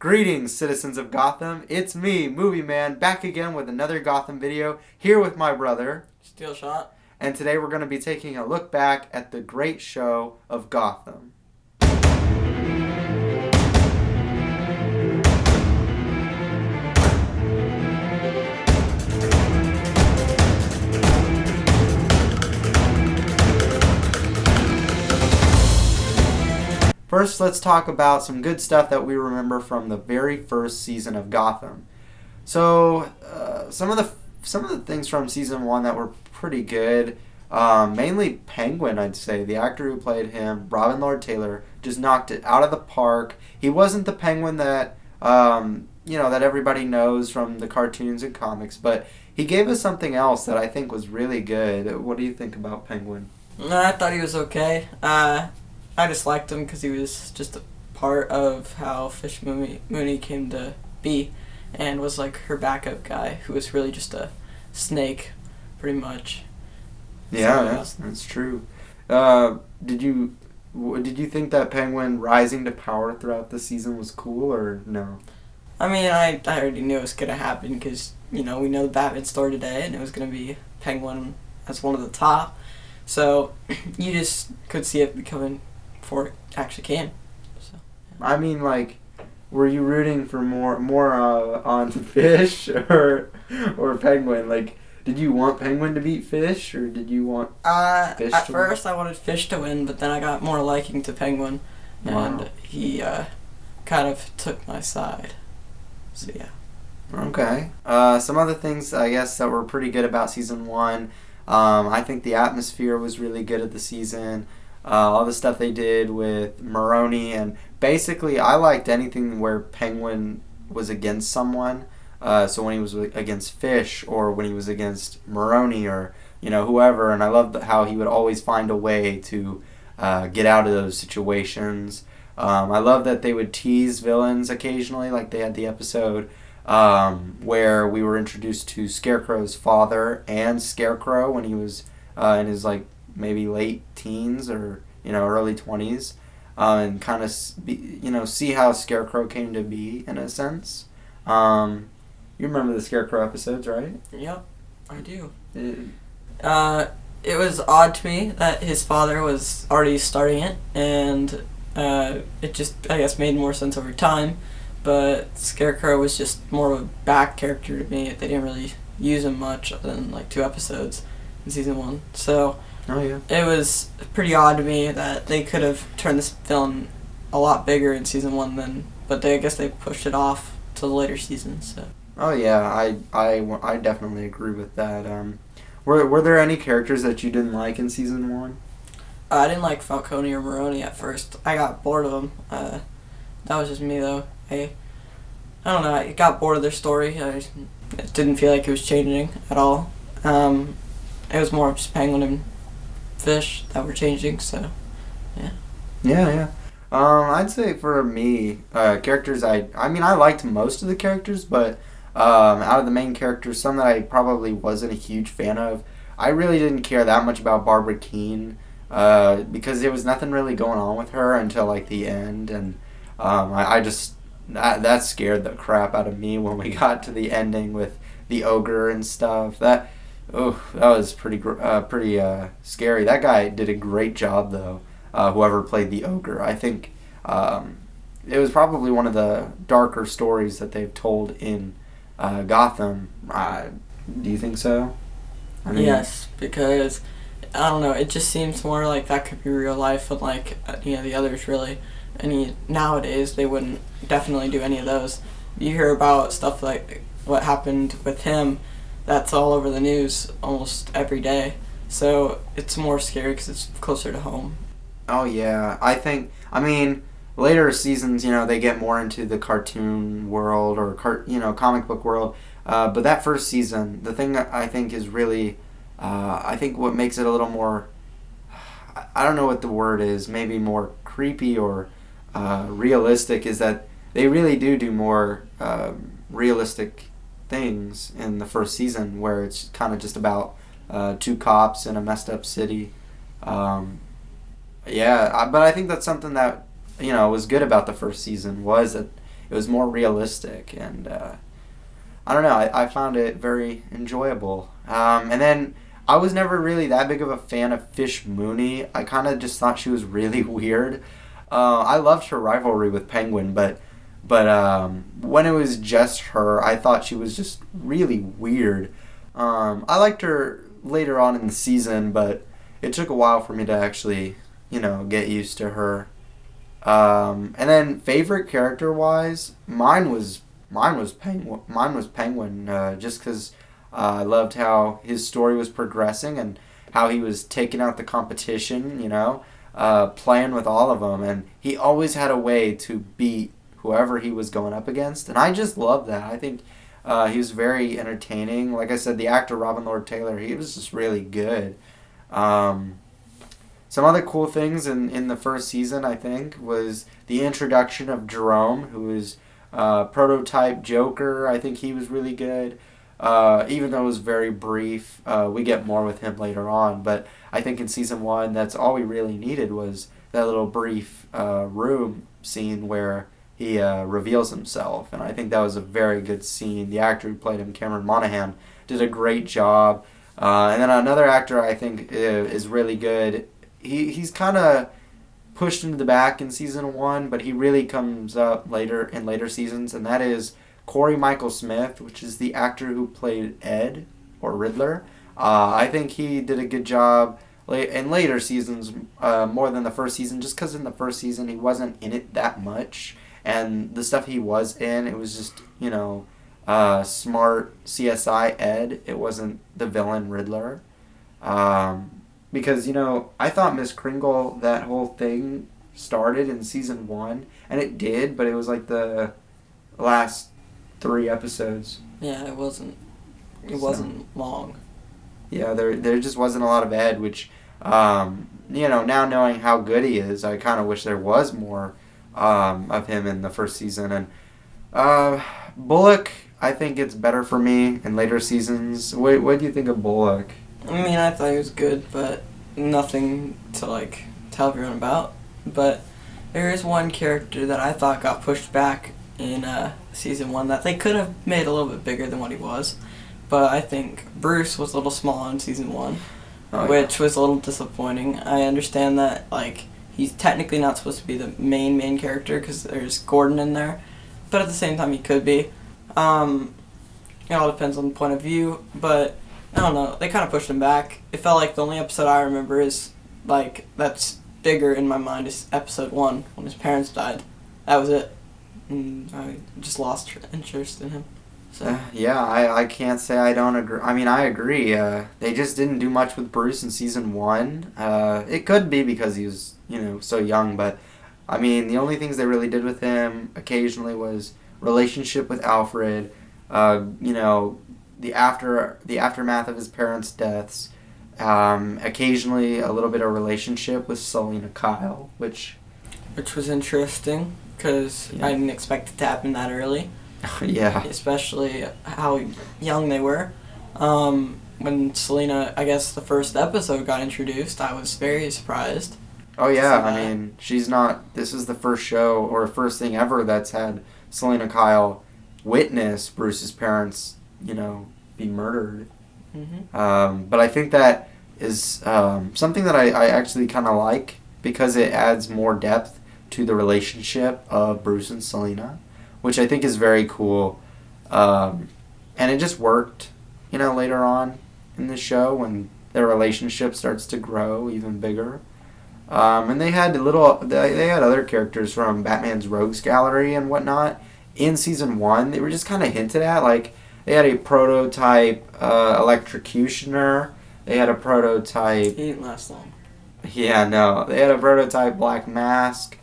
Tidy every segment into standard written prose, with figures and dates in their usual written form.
Greetings, citizens of Gotham. It's me, Movie Man, back again with another Gotham video, here with my brother, Steel Shot. And today we're going to be taking a look back at the great show of Gotham. First, let's talk about some good stuff that we remember from the very first season of Gotham. So, some of the things from season 1 that were pretty good, mainly Penguin, I'd say. The actor who played him, Robin Lord Taylor, just knocked it out of the park. He wasn't the Penguin that that everybody knows from the cartoons and comics, but he gave us something else that I think was really good. What do you think about Penguin? I thought he was okay. I just liked him because he was just a part of how Fish Mooney came to be, and was like her backup guy, who was really just a snake, pretty much. Yeah, that's true. Did you think that Penguin rising to power throughout the season was cool, or no? I mean, I already knew it was gonna happen because we know the Batman story today, and it was gonna be Penguin as one of the top. So you just could see it becoming before it actually came. So, yeah. I mean, like, were you rooting for more on Fish or Penguin? Like, did you want Penguin to beat Fish, or did you want Fish to At first, I wanted Fish to win, but then I got more liking to Penguin, and he kind of took my side. So yeah. Okay. Some other things, I guess, that were pretty good about season 1. I think the atmosphere was really good at the season. All the stuff they did with Maroni, and basically I liked anything where Penguin was against someone. So when he was against Fish, or when he was against Maroni, or whoever, and I loved how he would always find a way to get out of those situations. I love that they would tease villains occasionally, like they had the episode where we were introduced to Scarecrow's father and Scarecrow when he was in his maybe late teens or early 20s, and kind of see how Scarecrow came to be in a sense. You remember the Scarecrow episodes, right? Yep, I do. It was odd to me that his father was already starting it, and it just, I guess, made more sense over time. But Scarecrow was just more of a back character to me. They didn't really use him much other than 2 episodes in season 1. So it was pretty odd to me that they could have turned this villain a lot bigger in season 1 but I guess they pushed it off to the later seasons. So. Oh yeah, I definitely agree with that. Were there any characters that you didn't like in season 1? I didn't like Falcone or Maroni at first. I got bored of them. That was just me though. I don't know. I got bored of their story. It didn't feel like it was changing at all. It was more just Penguin and Fish that were changing. So, yeah. Yeah. I'd say for me, characters I liked most of the characters, but out of the main characters, some that I probably wasn't a huge fan of. I really didn't care that much about Barbara Keene, because there was nothing really going on with her until the end, and I just that scared the crap out of me when we got to the ending with the ogre and stuff. That was pretty scary. That guy did a great job though. Whoever played the ogre, I think it was probably one of the darker stories that they've told in Gotham. Do you think so? Yes, because I don't know. It just seems more like that could be real life, and the others really. Nowadays they wouldn't definitely do any of those. You hear about stuff like what happened with him. That's all over the news almost every day. So it's more scary because it's closer to home. Oh yeah, later seasons, they get more into the cartoon world or comic book world. But that first season, the thing that I think is really, I think what makes it a little more, I don't know what the word is, maybe more creepy or realistic, is that they really do more realistic things in the first season, where it's kind of just about 2 cops in a messed up city. But I think that's something that was good about the first season, was that it was more realistic, and I don't know. I found it very enjoyable. And then I was never really that big of a fan of Fish Mooney. I kind of just thought she was really weird. I loved her rivalry with Penguin, but when it was just her, I thought she was just really weird. I liked her later on in the season, but it took a while for me to actually, get used to her. And then favorite character wise, mine was Penguin. Just because I loved how his story was progressing and how he was taking out the competition. Playing with all of them, and he always had a way to beat whoever he was going up against, and I just love that. I think he was very entertaining. Like I said, the actor Robin Lord Taylor, he was just really good. Some other cool things in the first season, I think, was the introduction of Jerome, who is prototype Joker. I think he was really good. Even though it was very brief, we get more with him later on. But I think in season 1, that's all we really needed was that little brief room scene where he reveals himself. And I think that was a very good scene. The actor who played him, Cameron Monaghan, did a great job. And then another actor I think is really good. He's kind of pushed into the back in season 1, but he really comes up later in later seasons, and that is Corey Michael Smith, which is the actor who played Ed, or Riddler. I think he did a good job in later seasons, more than the first season, just because in the first season he wasn't in it that much, and the stuff he was in, it was just, smart CSI Ed. It wasn't the villain Riddler. Because, I thought Miss Kringle, that whole thing started in season 1, and it did, but it was like the last 3 episodes. Yeah, it wasn't long. Yeah, there just wasn't a lot of Ed, which, now knowing how good he is, I kind of wish there was more of him in the first season. And Bullock, I think it's better for me in later seasons. What do you think of Bullock? I mean, I thought he was good, but nothing to, tell everyone about. But there is one character that I thought got pushed back in season 1 that they could have made a little bit bigger than what he was. But I think Bruce was a little small in season 1, which was a little disappointing. I understand that, he's technically not supposed to be the main character because there's Gordon in there. But at the same time, he could be. It all depends on the point of view, but I don't know. They kind of pushed him back. It felt like the only episode I remember is, that's bigger in my mind is episode 1, when his parents died. That was it. And I just lost interest in him. So. Yeah, I can't say I don't agree. I mean, I agree. They just didn't do much with Bruce in season 1. It could be because he was, so young, but, I mean, the only things they really did with him occasionally was relationship with Alfred, the aftermath of his parents' deaths, occasionally a little bit of relationship with Selena Kyle, which was interesting because I didn't expect it to happen that early. Yeah, especially how young they were. When Selena, I guess the first episode got introduced, I was very surprised. Oh yeah, I mean, she's not. This is the first show or first thing ever that's had Selena Kyle witness Bruce's parents, be murdered. Mm-hmm. But I think that is something that I actually kind of like because it adds more depth to the relationship of Bruce and Selena, which I think is very cool. And it just worked, later on in the show when their relationship starts to grow even bigger. And they had they had other characters from Batman's Rogues Gallery and whatnot in season 1. They were just kind of hinted at, they had a prototype electrocutioner. They had a prototype. He didn't last long. Yeah, no. They had a prototype Black Mask.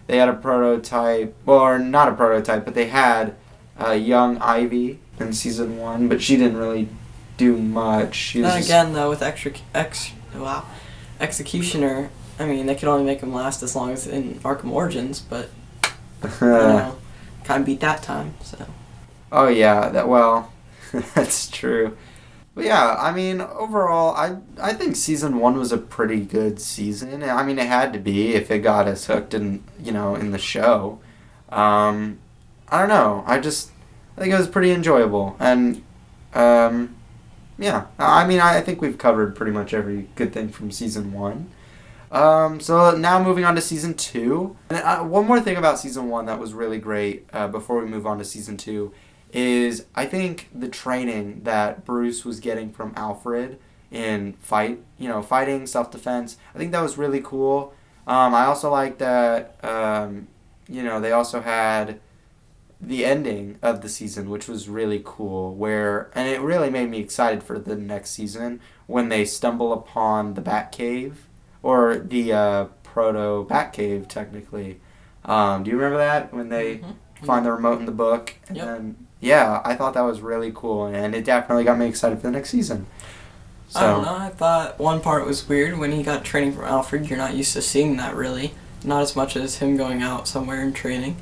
They had a prototype, or not a prototype, but they had young Ivy in season 1, but she didn't really do much. Then again, though, with Executioner, I mean, they could only make him last as long as in Arkham Origins, but kind of beat that time. So. Oh yeah, that's true. But yeah, I mean, overall, I think season 1 was a pretty good season. I mean, it had to be if it got us hooked in the show. I I don't know. I think it was pretty enjoyable, and yeah. I mean, I think we've covered pretty much every good thing from season one. So now moving on to season two. And one more thing about season one that was really great before we move on to season two is I think the training that Bruce was getting from Alfred in fighting, self-defense. I think that was really cool. I also like that, they also had the ending of the season, which was really cool, and it really made me excited for the next season when they stumble upon the Batcave, or the proto Batcave, technically. Do you remember that when they find the remote in the book? And then, yeah, I thought that was really cool, and it definitely got me excited for the next season. So, I don't know. I thought one part was weird when he got training from Alfred. You're not used to seeing that, really. Not as much as him going out somewhere and training.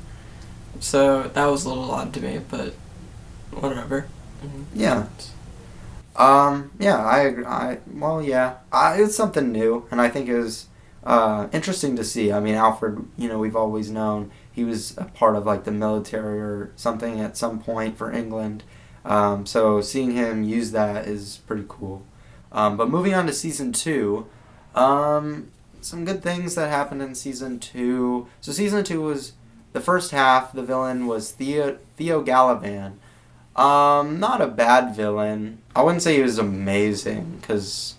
So that was a little odd to me, but whatever. Yeah. Yeah, I agree. It's something new, and I think it was interesting to see. I mean, Alfred, we've always known he was a part of like the military or something at some point for England. So seeing him use that is pretty cool. But moving on to season two, some good things that happened in season two. So season two was the first half. The villain was Theo Gallivan. Not a bad villain. I wouldn't say he was amazing, because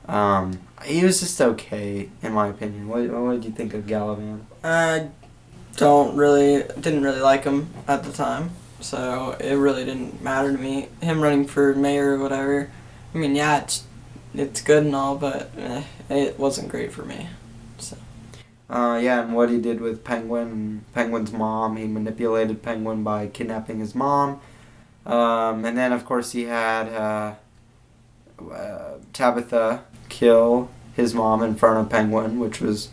he was just okay, in my opinion. What did you think of Gallivan? I didn't really like him at the time, so it really didn't matter to me. Him running for mayor or whatever, I mean, yeah, it's good and all, but it wasn't great for me. So. Yeah, and what he did with Penguin's mom, he manipulated Penguin by kidnapping his mom. And then, of course, he had Tabitha kill his mom in front of Penguin, which was,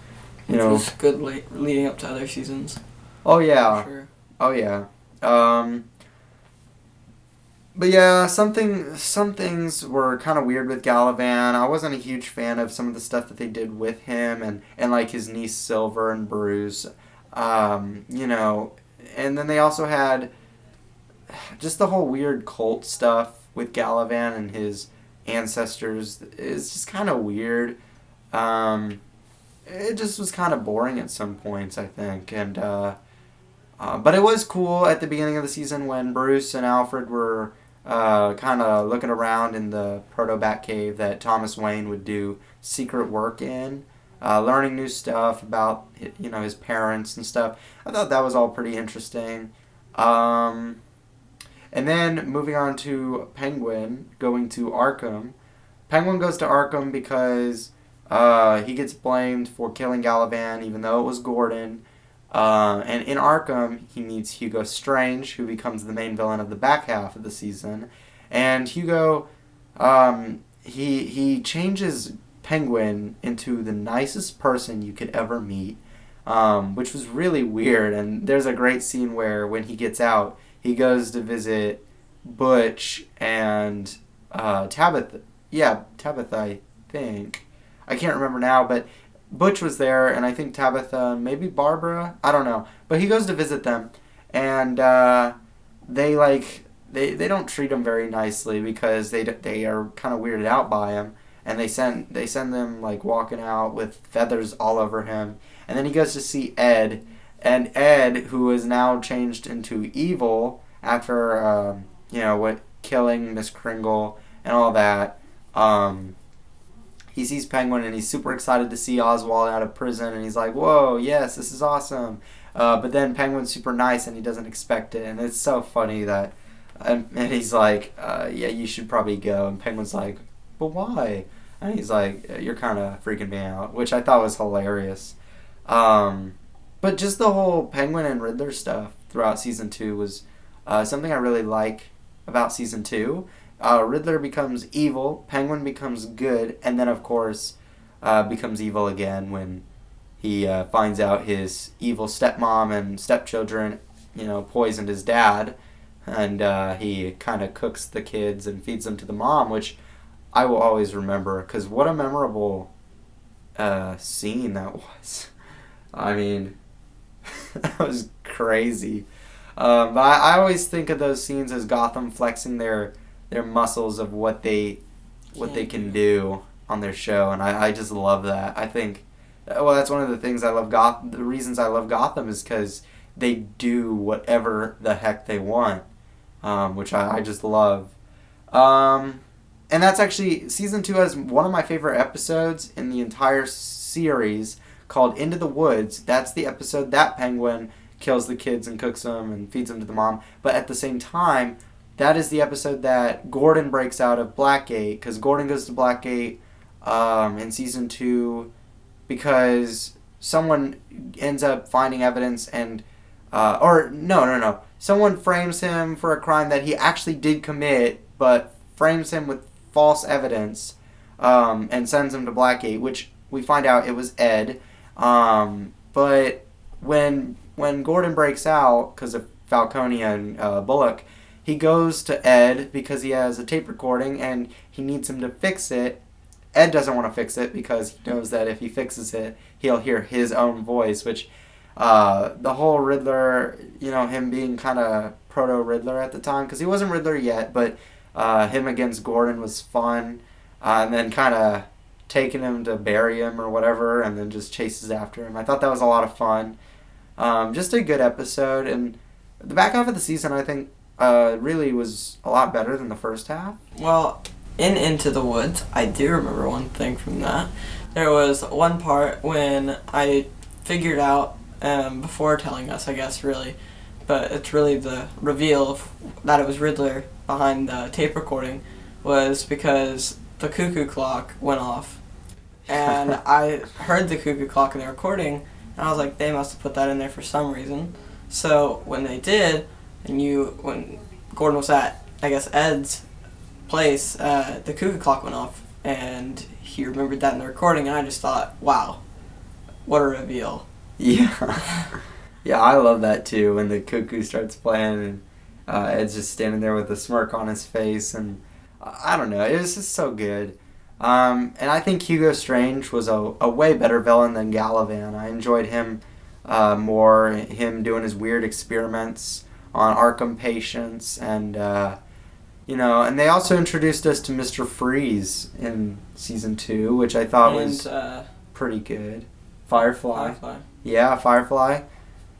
Which was good leading up to other seasons. Oh, yeah. Sure. Oh, yeah. But yeah, some things were kind of weird with Gallivan. I wasn't a huge fan of some of the stuff that they did with him and like his niece Silver and Bruce. And then they also had just the whole weird cult stuff with Gallivan and his ancestors. Is just kind of weird. It just was kind of boring at some points, I think. And but it was cool at the beginning of the season when Bruce and Alfred were kind of looking around in the proto-Bat cave that Thomas Wayne would do secret work in, learning new stuff about his parents and stuff. I thought that was all pretty interesting. And then moving on to Penguin going to Arkham. Penguin goes to Arkham because he gets blamed for killing Gallivan, even though it was Gordon. And in Arkham, he meets Hugo Strange, who becomes the main villain of the back half of the season. And Hugo, he changes Penguin into the nicest person you could ever meet, which was really weird. And there's a great scene where when he gets out, he goes to visit Butch and Tabitha. Yeah, Tabitha, I think. I can't remember now, but Butch was there, and I think Tabitha, maybe Barbara, I don't know. But he goes to visit them, and they don't treat him very nicely because they are kind of weirded out by him, and they send them like walking out with feathers all over him, and then he goes to see Ed, and Ed, who is now changed into evil after killing Miss Kringle and all that. He sees Penguin and he's super excited to see Oswald out of prison, and he's like, whoa, yes, this is awesome. But then Penguin's super nice and he doesn't expect it, and it's so funny that, and he's like, yeah, you should probably go. And Penguin's like, but why? And he's like, you're kind of freaking me out, which I thought was hilarious. But just the whole Penguin and Riddler stuff throughout season 2 was something I really like about season 2. Riddler becomes evil, Penguin becomes good, and then of course becomes evil again when he finds out his evil stepmom and stepchildren, poisoned his dad, and he kind of cooks the kids and feeds them to the mom, which I will always remember, because what a memorable scene that was. I mean, that was crazy. But I always think of those scenes as Gotham flexing their muscles of what they can do on their show, and I just love that. I think, well, that's one of the things I love. The reasons I love Gotham is because they do whatever the heck they want, which I just love. And that's actually, season 2 has one of my favorite episodes in the entire series called Into the Woods. That's the episode that Penguin kills the kids and cooks them and feeds them to the mom. But at the same time, that is the episode that Gordon breaks out of Blackgate, because Gordon goes to Blackgate in season 2 because someone ends up finding evidence and no. Someone frames him for a crime that he actually did commit, but frames him with false evidence and sends him to Blackgate, which we find out it was Ed. But when Gordon breaks out because of Falcone and Bullock, he goes to Ed because he has a tape recording and he needs him to fix it. Ed doesn't want to fix it because he knows that if he fixes it, he'll hear his own voice, which the whole Riddler, him being kind of proto-Riddler at the time, because he wasn't Riddler yet, but him against Gordon was fun, and then kind of taking him to bury him or whatever, and then just chases after him. I thought that was a lot of fun. Just a good episode, and the back half of the season, I think, really was a lot better than the first half. Well, in Into the Woods, I do remember one thing from that. There was one part when I figured out, before telling us, I guess, really, but it's really the reveal of that it was Riddler behind the tape recording, was because the cuckoo clock went off. And I heard the cuckoo clock in the recording, and I was like, they must have put that in there for some reason. So when they did, when Gordon was at, I guess, Ed's place, the cuckoo clock went off, and he remembered that in the recording, and I just thought, wow, what a reveal. Yeah. Yeah, I love that too, when the cuckoo starts playing and Ed's just standing there with a smirk on his face, and I don't know, it was just so good. And I think Hugo Strange was a way better villain than Galavan. I enjoyed him more, him doing his weird experiments on Arkham patients, and and they also introduced us to Mr. Freeze in season 2, which I thought was pretty good. Firefly. Yeah, Firefly.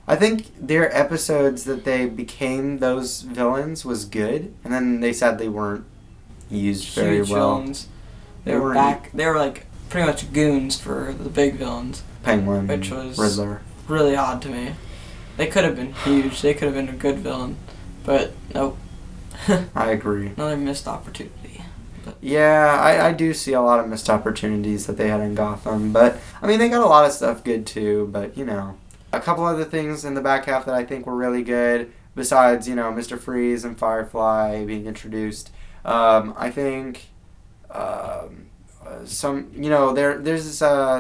I think their episodes that they became those villains was good, and then they sadly weren't used very Huge well. Villains. They were back. They were like pretty much goons for the big villains. Penguin, which was Riddler. Really odd to me. They could have been huge. They could have been a good villain, but nope. I agree. Another missed opportunity. But yeah, I do see a lot of missed opportunities that they had in Gotham, but I mean they got a lot of stuff good too. But a couple other things in the back half that I think were really good, besides Mr. Freeze and Firefly being introduced. I think there's this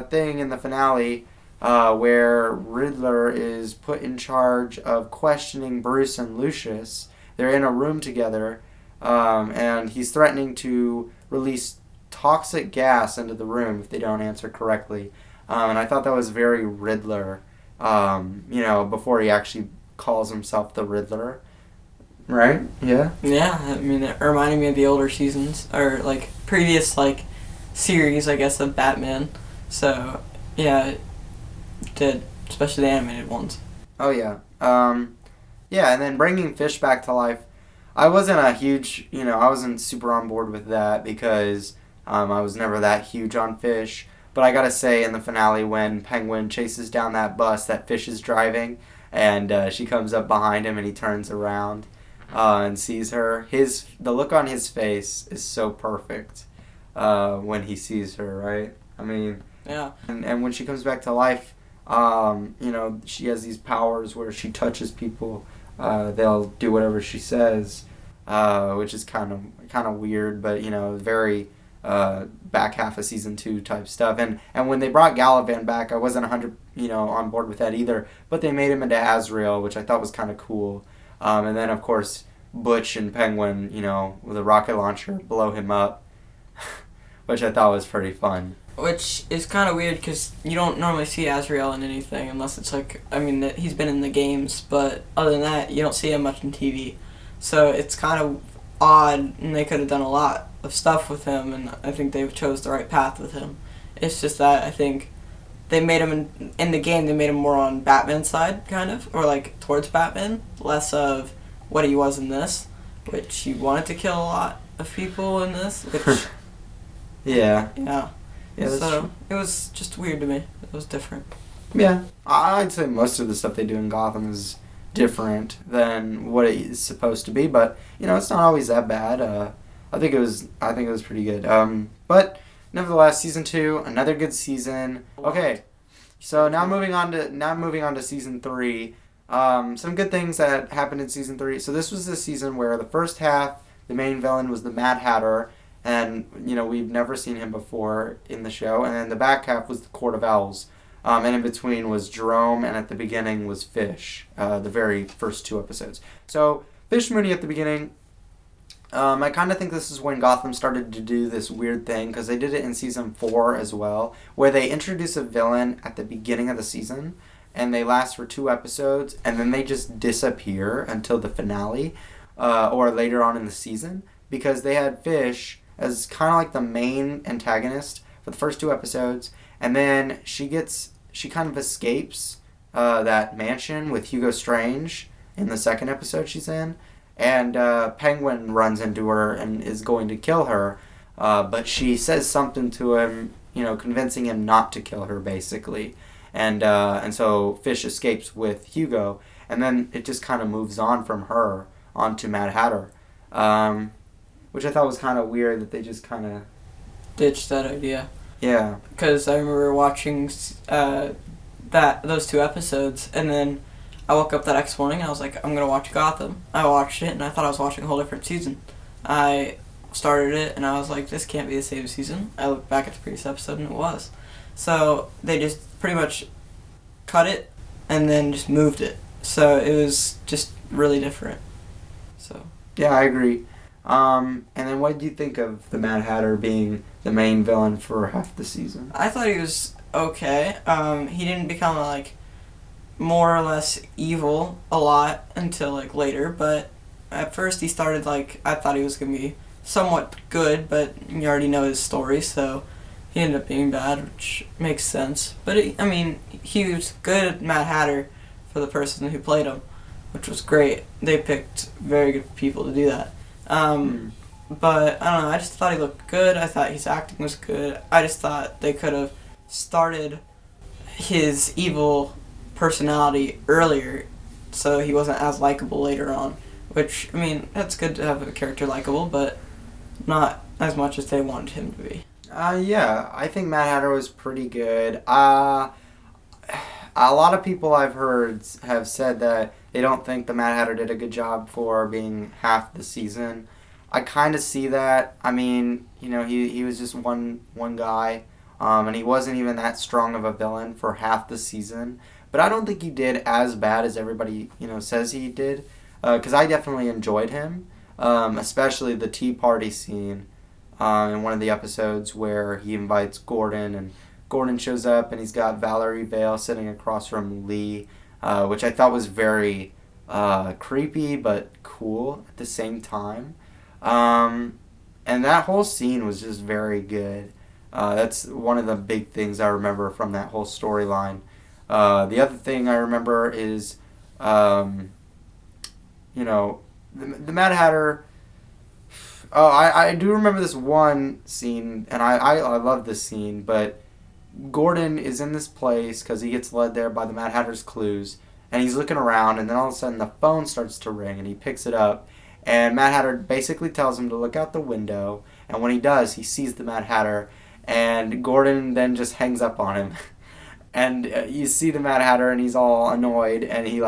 thing in the finale where Riddler is put in charge of questioning Bruce and Lucius. They're in a room together, and he's threatening to release toxic gas into the room if they don't answer correctly. And I thought that was very Riddler, before he actually calls himself the Riddler. Right? Yeah? Yeah, I mean, it reminded me of the older seasons, or, previous, series, I guess, of Batman. So, yeah, it did, especially the animated ones. Oh, yeah. Yeah, and then bringing Fish back to life, I wasn't I wasn't super on board with that because I was never that huge on Fish. But I gotta say, in the finale, when Penguin chases down that bus that Fish is driving, and she comes up behind him and he turns around and sees her, the look on his face is so perfect when he sees her, right? I mean, yeah. And when she comes back to life, she has these powers where she touches people, they'll do whatever she says, which is kind of weird, but very back half of season 2 type stuff. And when they brought Galavan back, I wasn't 100 on board with that either, but they made him into Azrael, which I thought was kind of cool. And then of course Butch and Penguin, with a rocket launcher blow him up, which I thought was pretty fun. which is kind of weird because you don't normally see Azrael in anything unless it's like, I mean, he's been in the games, but other than that, you don't see him much on TV. So it's kind of odd, and they could have done a lot of stuff with him, and I think they chose the right path with him. It's just that I think they made him, in the game, they made him more on Batman's side, kind of, or like towards Batman, less of what he was in this, which he wanted to kill a lot of people in this, which... Yeah. Yeah. Yeah, that's so true. it was just weird to me. It was different. Yeah. I'd say most of the stuff they do in Gotham is different than what it is supposed to be, but it's not always that bad. I think it was pretty good. But nevertheless, season 2, another good season. Okay. So now moving on to season 3. Some good things that happened in season 3. So this was the season where the first half, the main villain was the Mad Hatter, and we've never seen him before in the show. And then the back half was the Court of Owls, and in between was Jerome, and at the beginning was Fish. The very first 2 episodes. So Fish Mooney at the beginning. I kind of think this is when Gotham started to do this weird thing, because they did it in season 4 as well, where they introduce a villain at the beginning of the season, and they last for 2 episodes, and then they just disappear until the finale, or later on in the season, because they had Fish as kind of like the main antagonist for the first 2 episodes, and then she kind of escapes that mansion with Hugo Strange in the second episode she's in, and Penguin runs into her and is going to kill her, but she says something to him, convincing him not to kill her, basically, and so Fish escapes with Hugo, and then it just kind of moves on from her onto Mad Hatter, which I thought was kind of weird that they just kind of ditched that idea. Yeah. Because I remember watching those 2 episodes, and then I woke up the next morning and I was like, I'm gonna watch Gotham. I watched it and I thought I was watching a whole different season. I started it and I was like, this can't be the same season. I looked back at the previous episode and it was. So they just pretty much cut it and then just moved it. So it was just really different. So Yeah, I agree. And then what did you think of the Mad Hatter being the main villain for half the season? I thought he was okay. He didn't become like more or less evil a lot until like later, but at first he started like, I thought he was gonna be somewhat good, but you already know his story, so he ended up being bad, which makes sense. But he was good at Mad Hatter for the person who played him, which was great. They picked very good people to do that. But I don't know, I just thought he looked good. I thought his acting was good. I just thought they could have started his evil personality earlier so he wasn't as likable later on, which that's good to have a character likable, but not as much as they wanted him to be. Yeah, I think Mad Hatter was pretty good. A lot of people I've heard have said that they don't think the Mad Hatter did a good job for being half the season. I kind of see that. He was just one guy, and he wasn't even that strong of a villain for half the season. But I don't think he did as bad as everybody, says he did. Because I definitely enjoyed him, especially the tea party scene in one of the episodes where he invites Gordon, and Gordon shows up and he's got Valerie Vale sitting across from Lee, which I thought was very creepy but cool at the same time. And that whole scene was just very good. That's one of the big things I remember from that whole storyline. The other thing I remember is, the Mad Hatter. Oh, I do remember this one scene, and I love this scene, but Gordon is in this place because he gets led there by the Mad Hatter's clues, and he's looking around, and then all of a sudden the phone starts to ring, and he picks it up, and Mad Hatter basically tells him to look out the window, and when he does, he sees the Mad Hatter, and Gordon then just hangs up on him. And you see the Mad Hatter, and he's all annoyed, and he,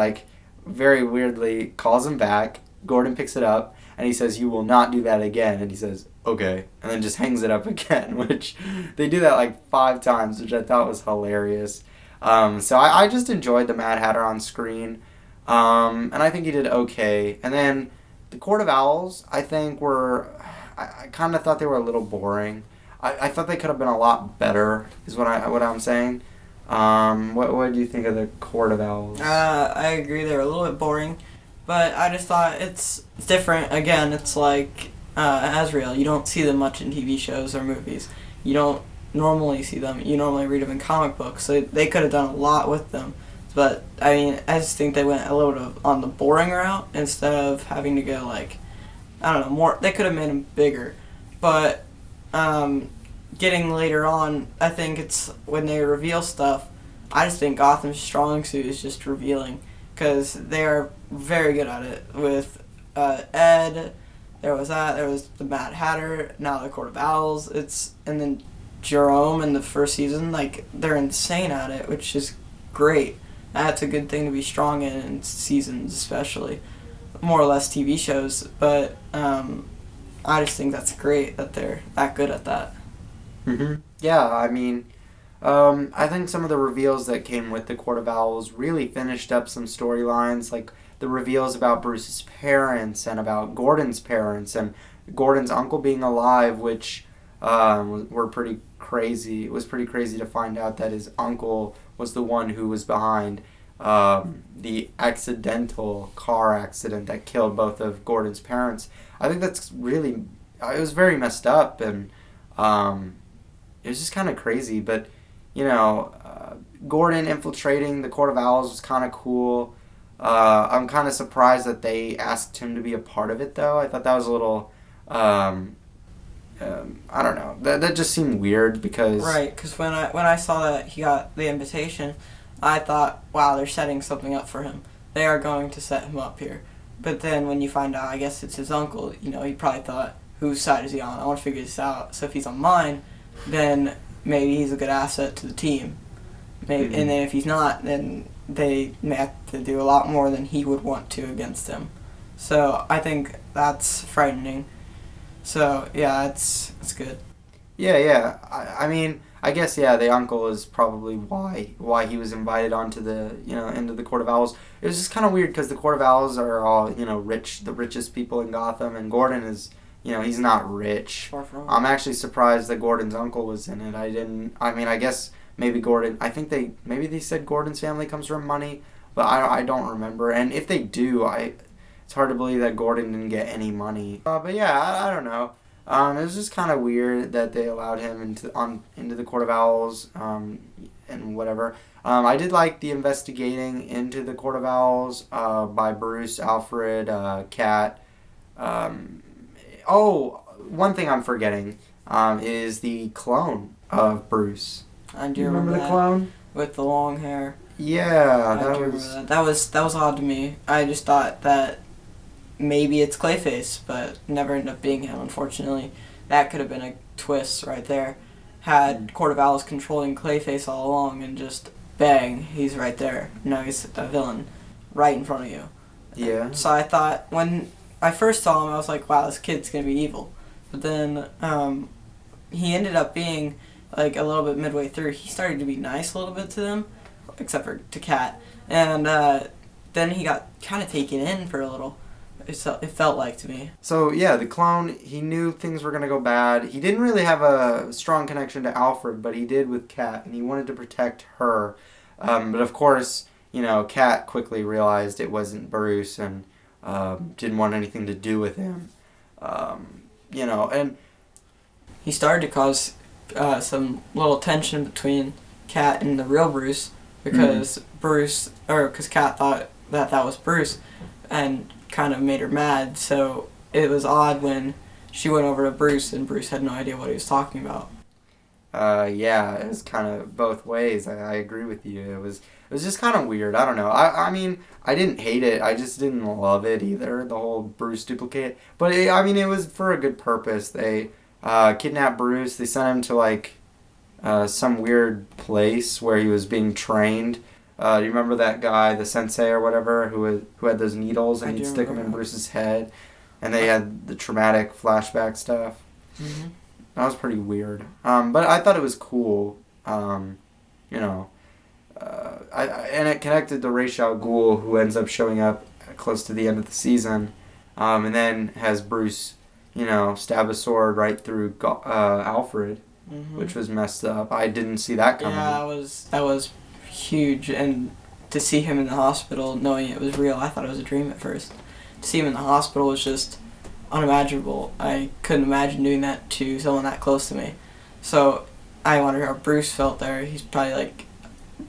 very weirdly calls him back. Gordon picks it up, and he says, "You will not do that again." And he says, "Okay." And then just hangs it up again, which they do that, 5 times, which I thought was hilarious. So I just enjoyed the Mad Hatter on screen, and I think he did okay. And then the Court of Owls, I think, I kind of thought they were a little boring. I thought they could have been a lot better. Is what I'm saying. What do you think of the Court of Owls? I agree. They're a little bit boring, but I just thought it's different. Again, it's like Azrael. You don't see them much in TV shows or movies. You don't normally see them. You normally read them in comic books. So they could have done a lot with them. But I mean, I just think they went a little bit on the boring route instead of having to go like, I don't know, more. They could have made them bigger, but getting later on, I think it's when they reveal stuff. I just think Gotham's strong suit is just revealing, because they are very good at it. With Ed, there was the Mad Hatter, now the Court of Owls. And then Jerome in the first season, like, they're insane at it, which is great. That's a good thing to be strong in seasons, especially more or less TV shows. But I just think that's great that they're that good at that. Yeah, I mean, I think some of the reveals that came with the Court of Owls really finished up some storylines, like the reveals about Bruce's parents and about Gordon's parents and Gordon's uncle being alive, which were pretty crazy. It was pretty crazy to find out that his uncle was the one who was behind the accidental car accident that killed both of Gordon's parents. I think that's really, it was very messed up, and it was just kind of crazy. But, Gordon infiltrating the Court of Owls was kind of cool. I'm kind of surprised that they asked him to be a part of it, though. I thought that was a little, I don't know. That just seemed weird because... Right, because when I saw that he got the invitation, I thought, wow, they're setting something up for him. They are going to set him up here. But then when you find out, I guess it's his uncle, he probably thought, whose side is he on? I want to figure this out. So if he's on mine, then maybe he's a good asset to the team. Maybe, And then if he's not, then they may have to do a lot more than he would want to against him. So I think that's frightening. So yeah, it's good. Yeah. I mean, I guess the uncle is probably why he was invited onto the into the Court of Owls. It was just kind of weird because the Court of Owls are all rich, the richest people in Gotham, and Gordon is he's not rich. Far from. I'm actually surprised that Gordon's uncle was in it. I guess maybe Gordon. I think they said Gordon's family comes from money, but I don't remember. And if they do, it's hard to believe that Gordon didn't get any money. But yeah, I don't know. It was just kind of weird that they allowed him into the Court of Owls and whatever. I did like the investigating into the Court of Owls by Bruce, Alfred, Kat. One thing I'm forgetting is the clone of Bruce. I do You remember the that, clone? with the long hair. Yeah, I do remember that. That was odd to me. I just thought that maybe it's Clayface, but never ended up being him, unfortunately. That could have been a twist right there. Had Court of Owls controlling Clayface all along, and just bang, he's right there. No, he's a villain right in front of you. Yeah. So I thought, when I first saw him, I was like, wow, this kid's going to be evil. But then he ended up being, like, a little bit midway through. He started to be nice a little bit to them, except for to Kat. And then he got kind of taken in for a little. It felt like to me. So yeah, the clone, he knew things were going to go bad. He didn't really have a strong connection to Alfred, but he did with Kat, and he wanted to protect her. But of course, Kat quickly realized it wasn't Bruce and didn't want anything to do with him. And he started to cause some little tension between Kat and the real Bruce, because because Kat thought that was Bruce, and kind of made her mad. So it was odd when she went over to Bruce and Bruce had no idea what he was talking about. Yeah, it was kind of both ways. I agree with you. It was just kind of weird. I don't know. I mean, I didn't hate it. I just didn't love it either, the whole Bruce duplicate. But it was for a good purpose. They kidnapped Bruce. They sent him to like some weird place where he was being trained. Do you remember that guy, the sensei or whatever, who had those needles, and he'd stick them in Bruce's head, and they had the traumatic flashback stuff. Mm-hmm. That was pretty weird. But I thought it was cool. And it connected to Ra's al Ghul, who ends up showing up close to the end of the season, and then has Bruce, stab a sword right through Alfred. which was messed up. I didn't see that coming. Yeah, that was huge, and to see him in the hospital, knowing it was real, I thought it was a dream at first. To see him in the hospital was just unimaginable. I couldn't imagine doing that to someone that close to me. So I wonder how Bruce felt there. He's probably like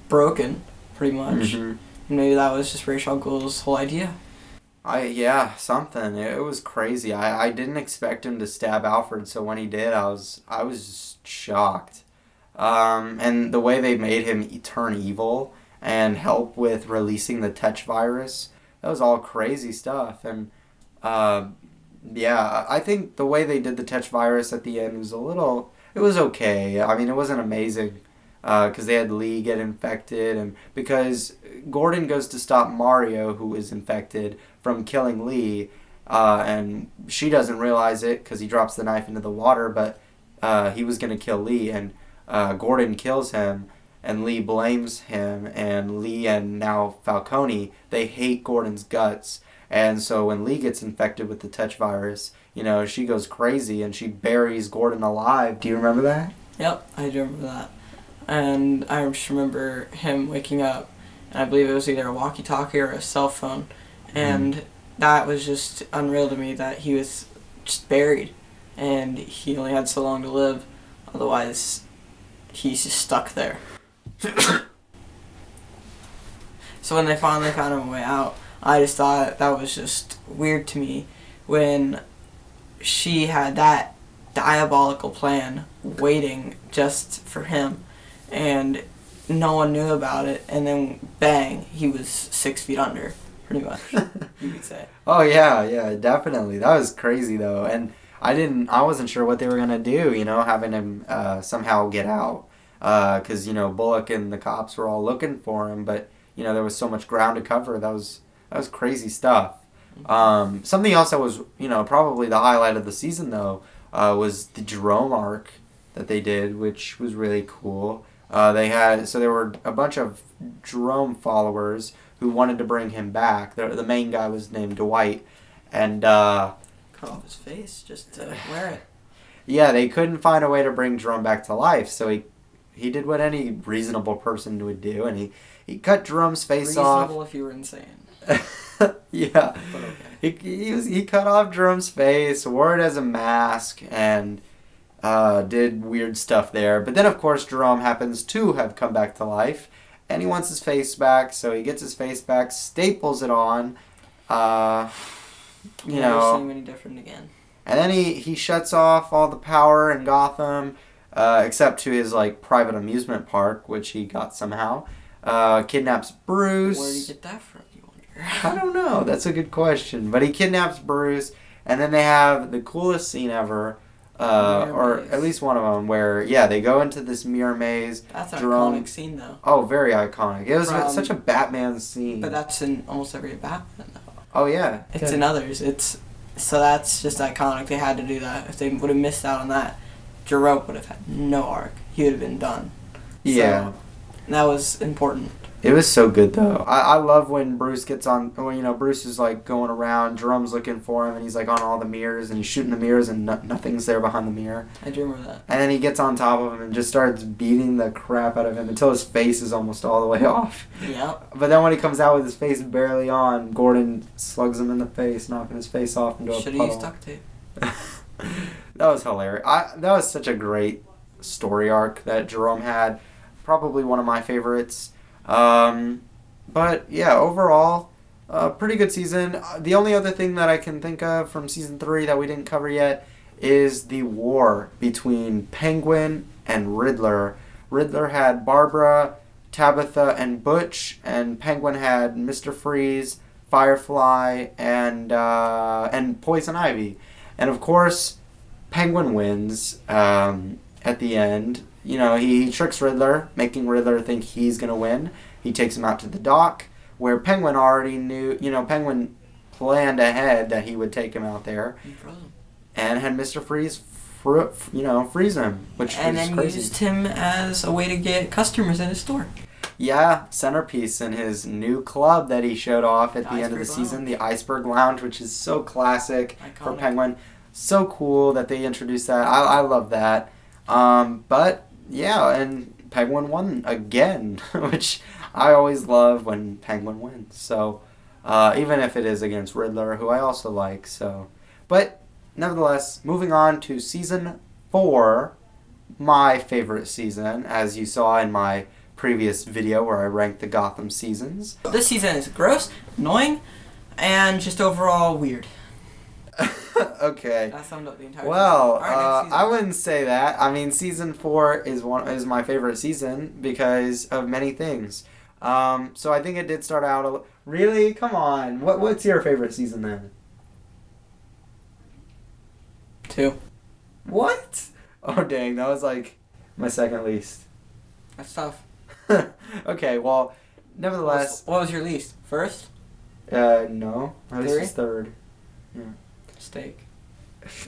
broken, pretty much. And maybe that was just Ra's al Ghul's whole idea. Something. It was crazy. I didn't expect him to stab Alfred, so when he did, I was just shocked. And the way they made him turn evil and help with releasing the touch virus, that was all crazy stuff. And I think the way they did the touch virus at the end was it was okay. I mean, it wasn't amazing because they had Lee get infected, and because Gordon goes to stop Mario, who is infected, from killing Lee, and she doesn't realize it because he drops the knife into the water, but he was going to kill Lee, and Gordon kills him, and Lee blames him, and Lee and now Falcone, they hate Gordon's guts, and so when Lee gets infected with the touch virus, she goes crazy, and she buries Gordon alive. Do you remember that? Yep, I do remember that. And I just remember him waking up, and I believe it was either a walkie-talkie or a cell phone, and that was just unreal to me that he was just buried, and he only had so long to live, otherwise he's just stuck there. So when they finally found him a way out, I just thought that was just weird to me when she had that diabolical plan waiting just for him, and no one knew about it, and then bang, he was 6 feet under, pretty much, you could say. Oh yeah, definitely. That was crazy though, and I wasn't sure what they were gonna do, having him somehow get out, because Bullock and the cops were all looking for him, but there was so much ground to cover. That was crazy stuff. Something else that was probably the highlight of the season though was the Jerome arc that they did, which was really cool. There were a bunch of Jerome followers who wanted to bring him back. The main guy was named Dwight, and cut off his face just to wear it. Yeah, they couldn't find a way to bring Jerome back to life, so he did what any reasonable person would do, and he cut Jerome's face off. Reasonable if you were insane. Yeah, but okay. He cut off Jerome's face, wore it as a mask, and did weird stuff there. But then, of course, Jerome happens to have come back to life, and he wants his face back, so he gets his face back, staples it on, Never seem any different again. And then he shuts off all the power in Gotham, except to his private amusement park, which he got somehow. Kidnaps Bruce. Where did he get that from, you wonder? I don't know. That's a good question. But he kidnaps Bruce, and then they have the coolest scene ever, or at least one of them, where they go into this mirror maze. That's an iconic scene, though. Oh, very iconic. It was such a Batman scene. But that's in almost every Batman, though. Oh yeah, it's in others. So that's just iconic. They had to do that. If they would have missed out on that, Jerome would have had no arc. He would have been done. Yeah. So, that was important. It was so good though. I love when Bruce gets on. When Bruce is going around. Jerome's looking for him, and he's on all the mirrors, and he's shooting the mirrors, and nothing's there behind the mirror. I do remember that. And then he gets on top of him and just starts beating the crap out of him until his face is almost all the way off. Yep. But then when he comes out with his face barely on, Gordon slugs him in the face, knocking his face off into a puddle. Should have used duct tape. That was hilarious. That was such a great story arc that Jerome had. Probably one of my favorites. But yeah, overall, pretty good season. The only other thing that I can think of from season 3 that we didn't cover yet is the war between Penguin and Riddler. Riddler had Barbara, Tabitha, and Butch, and Penguin had Mr. Freeze, Firefly, and Poison Ivy. And of course, Penguin wins at the end. He tricks Riddler, making Riddler think he's going to win. He takes him out to the dock, where Penguin already knew, Penguin planned ahead that he would take him out there. And had Mr. Freeze, freeze him, which and was then crazy. Used him as a way to get customers in his store. Yeah, centerpiece in his new club that he showed off at the end of the season, the Iceberg Lounge, which is so classic for Penguin. So cool that they introduced that. I love that. But yeah, and Penguin won again, which I always love when Penguin wins. So even if it is against Riddler, who I also like. So, but nevertheless, moving on to season 4, my favorite season, as you saw in my previous video where I ranked the Gotham seasons. This season is gross, annoying, and just overall weird. Okay. That summed up the entire Well, season. All right, I wouldn't say that. I mean, season 4 is my favorite season because of many things. So I think it did start out really. Come on, what's your favorite season then? 2. What? Oh dang, that was like my second least. That's tough. Okay, well, nevertheless. What was your least? First? No. This is third. Yeah. Steak.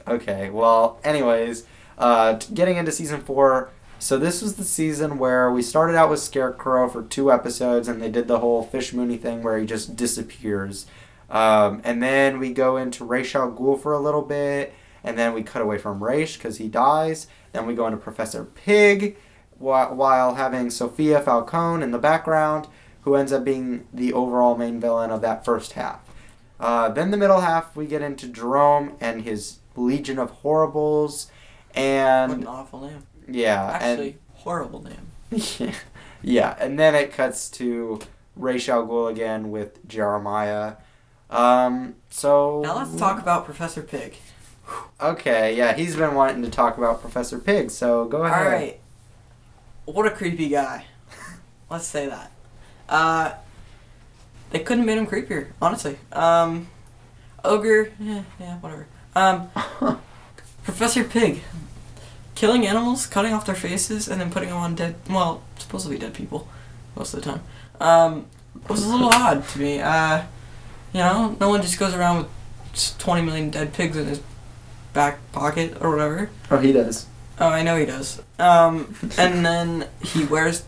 Okay, well, anyways, getting into season 4. So this was the season where we started out with Scarecrow for 2 episodes, and they did the whole Fish Mooney thing where he just disappears. And then we go into Ra's al Ghul for a little bit, and then we cut away from Ra's because he dies. Then we go into Professor Pig, while having Sophia Falcone in the background, who ends up being the overall main villain of that first half. Then the middle half, we get into Jerome and his Legion of Horribles, and What an awful name. yeah, Actually, horrible name. Yeah, and then it cuts to Ra's al Ghul again with Jeremiah. So Now let's talk about Professor Pig. Okay, yeah, he's been wanting to talk about Professor Pig, so go ahead. Alright. What a creepy guy. Let's say that. They couldn't have made him creepier, honestly. Ogre, yeah, whatever. Professor Pig. Killing animals, cutting off their faces, and then putting them on dead, well, supposedly dead people, most of the time. Was a little odd to me. No one just goes around with 20 million dead pigs in his back pocket or whatever. Oh, he does. Oh, I know he does. And then he wears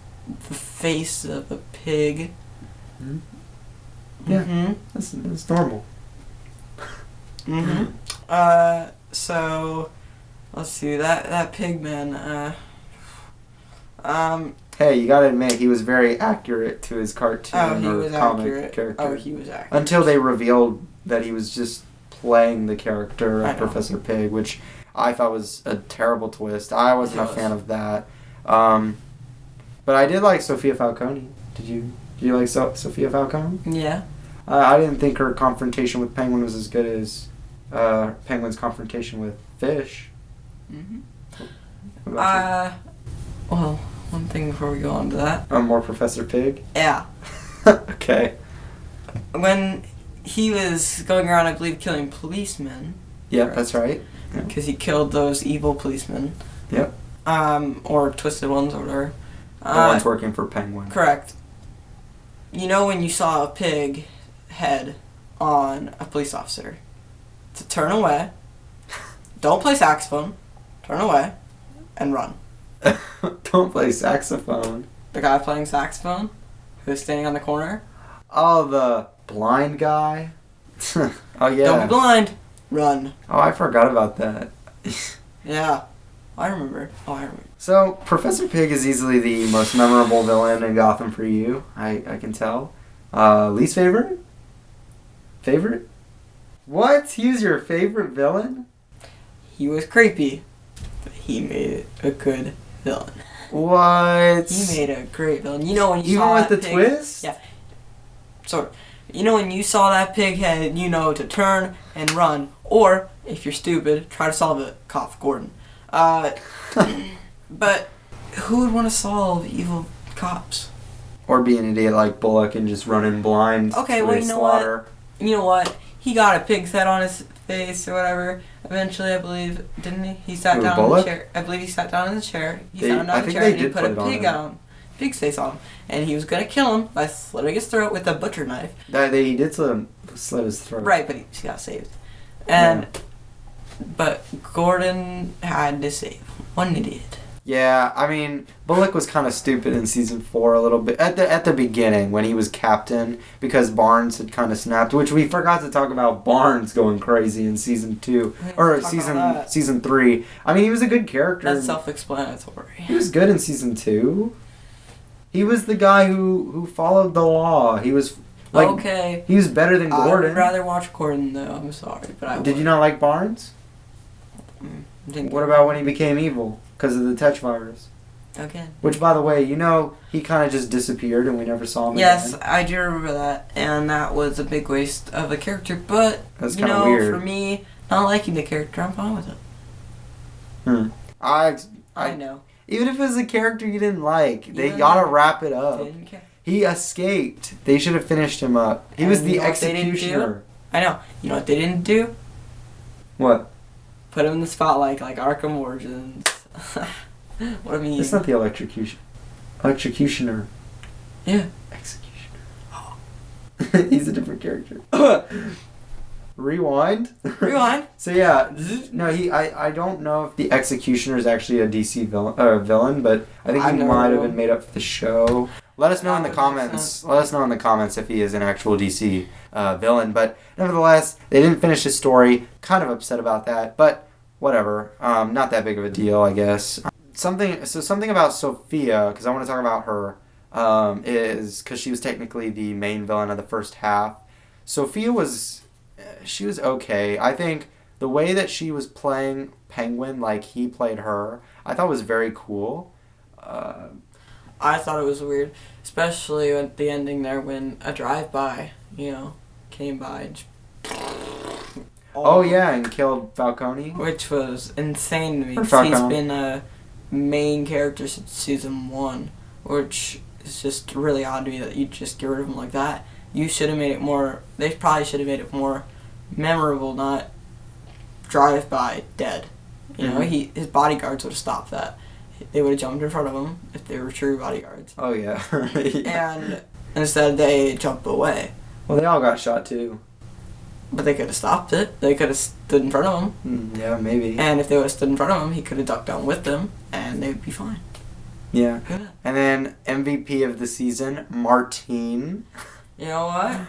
the face of a pig. Mm-hmm. Yeah, Mm-hmm. that's normal. Mm-hmm. So, let's see, that pig man, Hey, you gotta admit, he was very accurate to his cartoon or comic accurate. character. Oh, he was accurate. Until they revealed that he was just playing the character I of know. Professor Pig, which I thought was a terrible twist. I wasn't a fan of that. But I did like Sophia Falcone. Did you like Sophia Falcone? Yeah. I didn't think her confrontation with Penguin was as good as Penguin's confrontation with Fish. Mm-hmm. What about Well, one thing before we go on to that. you? More Professor Pig? Yeah. Okay. When he was going around, I believe, killing policemen. Yep, that's right. Because he killed those evil policemen. Yep. Or twisted ones or whatever. The one's working for Penguin. Correct. You know when you saw a pig head on a police officer, to turn away, don't play saxophone, turn away, and run. Don't play saxophone. The guy playing saxophone, who's standing on the corner. Oh, the blind guy? Oh, yeah. Don't be blind. Run. Oh, I forgot about that. Yeah. I remember. So, Professor Pig is easily the most memorable villain in Gotham for you, I can tell. Least favorite? Favorite? What? He was your favorite villain? He was creepy, but he made it a good villain. What? He made a great villain. You know when you Even saw with that the pig, twist? Yeah. Sort of. You know when you saw that pig head, you know to turn and run, or if you're stupid, try to solve it. Cough, Gordon. But who would want to solve evil cops? Or be an idiot like Bullock and just run in blind. Okay, to well, his you know slaughter. what? You know what? He got a pig's head on his face or whatever. Eventually, I believe, didn't he? He sat Who, down in Bullock? the chair. I believe he sat down in the chair. He They- sat down I in the think chair they and he did put put a it on pig him. on. Pig's face on him. And he was going to kill him by slitting his throat with a butcher knife. He did slit his throat. Right, but he got saved. And, but Gordon had to save him. What an idiot. Yeah, I mean, Bullock was kind of stupid in season 4 a little bit at the beginning when he was captain because Barnes had kind of snapped, which we forgot to talk about Barnes going crazy in season 2 or season 3. I mean, he was a good character. That's self-explanatory. He was good in season 2. He was the guy who followed the law. He was like okay. He was better than Gordon. I'd rather watch Gordon though. I'm sorry, but Did you not like Barnes? What about when he became evil because of the touch virus? Okay. Which, by the way, he kind of just disappeared and we never saw him Yes, again. I do remember that, and that was a big waste of a character. But That's kind of weird. For me, not liking the character, I'm fine with it. I know. Even if it was a character you didn't like, they gotta wrap it up. Didn't care. He escaped. They should have finished him up. He was the executioner. I know. You know what they didn't do? What? Put him in the spotlight like Arkham Origins. What I mean? It's not the executioner. Yeah. Executioner. Oh. He's a different character. Rewind. So yeah, no, I don't know if the Executioner is actually a DC villain, but I think he might have been made up for the show. Let us know in the comments. Let us know in the comments if he is an actual DC villain. But nevertheless, they didn't finish his story. Kind of upset about that, but whatever. Not that big of a deal, I guess. Something about Sophia, because I want to talk about her, is because she was technically the main villain of the first half. Sophia was okay. I think the way that she was playing Penguin, like he played her, I thought was very cool. I thought it was weird, especially at the ending there when a drive-by, came by and and killed Falcone. Which was insane to me. Or He's been a main character since season 1, which is just really odd to me that you just get rid of him like that. You should have made it more. They probably should have made it more memorable, not drive-by dead. His bodyguards would have stopped that. They would have jumped in front of him if they were true bodyguards. Oh yeah. And instead they jumped away. Well, they all got shot too. But they could have stopped it. They could have stood in front of him. Yeah, maybe. And if they would have stood in front of him, he could have ducked down with them, and they would be fine. Yeah. And then MVP of the season, Martine. You know what?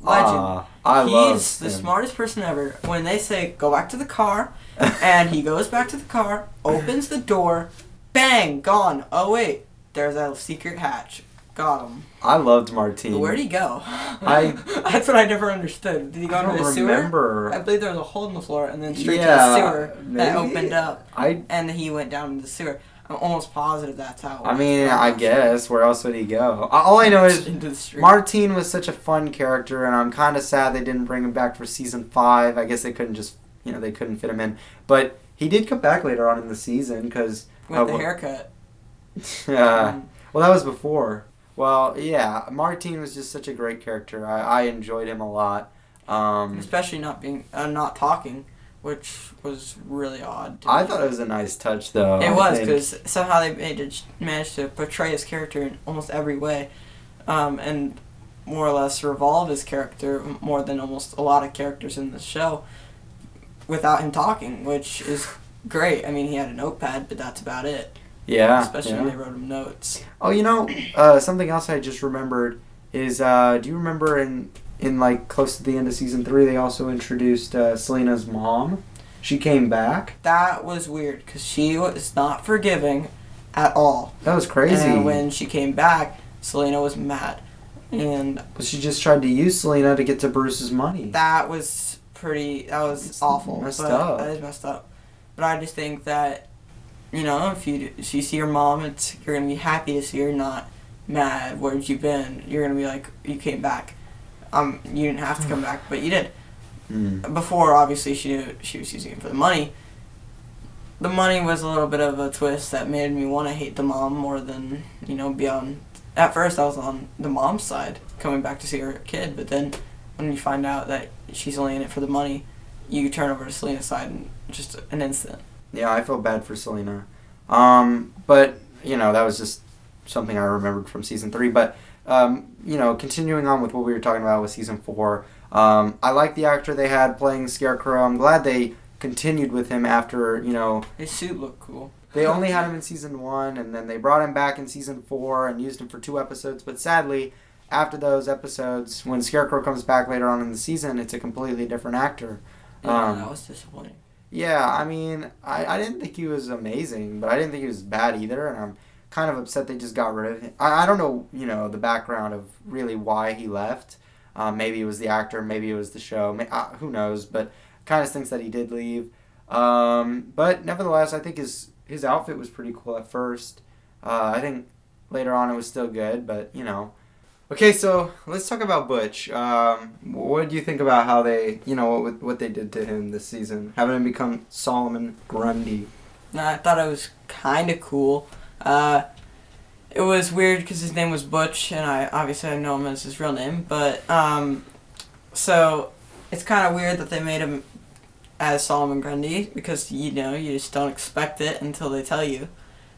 Legend. He's the smartest person ever. When they say, go back to the car, and he goes back to the car, opens the door, bang, gone. Oh, wait, there's a secret hatch. Got him. I loved Martine. Where'd he go? That's what I never understood. Did he go into the sewer? I don't remember. I believe there was a hole in the floor, and then straight to the sewer that opened up, and he went down into the sewer. I'm almost positive that's how it was. I guess. Where else would he go? All I know is Martine was such a fun character, and I'm kind of sad they didn't bring him back for season 5. I guess they couldn't just, they couldn't fit him in. But he did come back later on in the season, because... With the haircut. Yeah. Well, that was before. Well, yeah, Martine was just such a great character. I enjoyed him a lot. Especially not talking, which was really odd. I thought it was a nice touch, though. It was, because somehow they managed to portray his character in almost every way, and more or less revolve his character more than almost a lot of characters in the show without him talking, which is great. I mean, he had a notepad, but that's about it. Yeah. Especially when they wrote him notes. Oh, something else I just remembered is, do you remember in like close to the end of season 3, they also introduced Selena's mom? She came back. That was weird because she was not forgiving at all. That was crazy. And when she came back, Selena was mad, but she just tried to use Selena to get to Bruce's money. That was awful. Messed up. That is messed up. But I just think that, if you see your mom, you're going to be happy to see her, not mad. Where'd you been? You're going to be like, you came back. You didn't have to come back, but you did. Before, obviously, she knew she was using it for the money. The money was a little bit of a twist that made me want to hate the mom more than, be on... At first, I was on the mom's side, coming back to see her kid, but then when you find out that she's only in it for the money, you turn over to Selena's side in just an instant. Yeah, I feel bad for Selena. But, that was just something I remembered from season 3. But, continuing on with what we were talking about with season 4, I like the actor they had playing Scarecrow. I'm glad they continued with him after, His suit looked cool. They only had him in season 1, and then they brought him back in season 4 and used him for 2 episodes. But sadly, after those episodes, when Scarecrow comes back later on in the season, it's a completely different actor. Yeah, that was disappointing. Yeah, I mean, I didn't think he was amazing, but I didn't think he was bad either, and I'm kind of upset they just got rid of him. I don't know, the background of really why he left. Maybe it was the actor, maybe it was the show, who knows, but kind of thinks that he did leave. But nevertheless, I think his outfit was pretty cool at first. I think later on it was still good, but, Okay, so let's talk about Butch. What do you think about how they, what they did to him this season, having him become Solomon Grundy? I thought it was kind of cool. It was weird because his name was Butch, and I know him as his real name, but so it's kind of weird that they made him as Solomon Grundy because you just don't expect it until they tell you,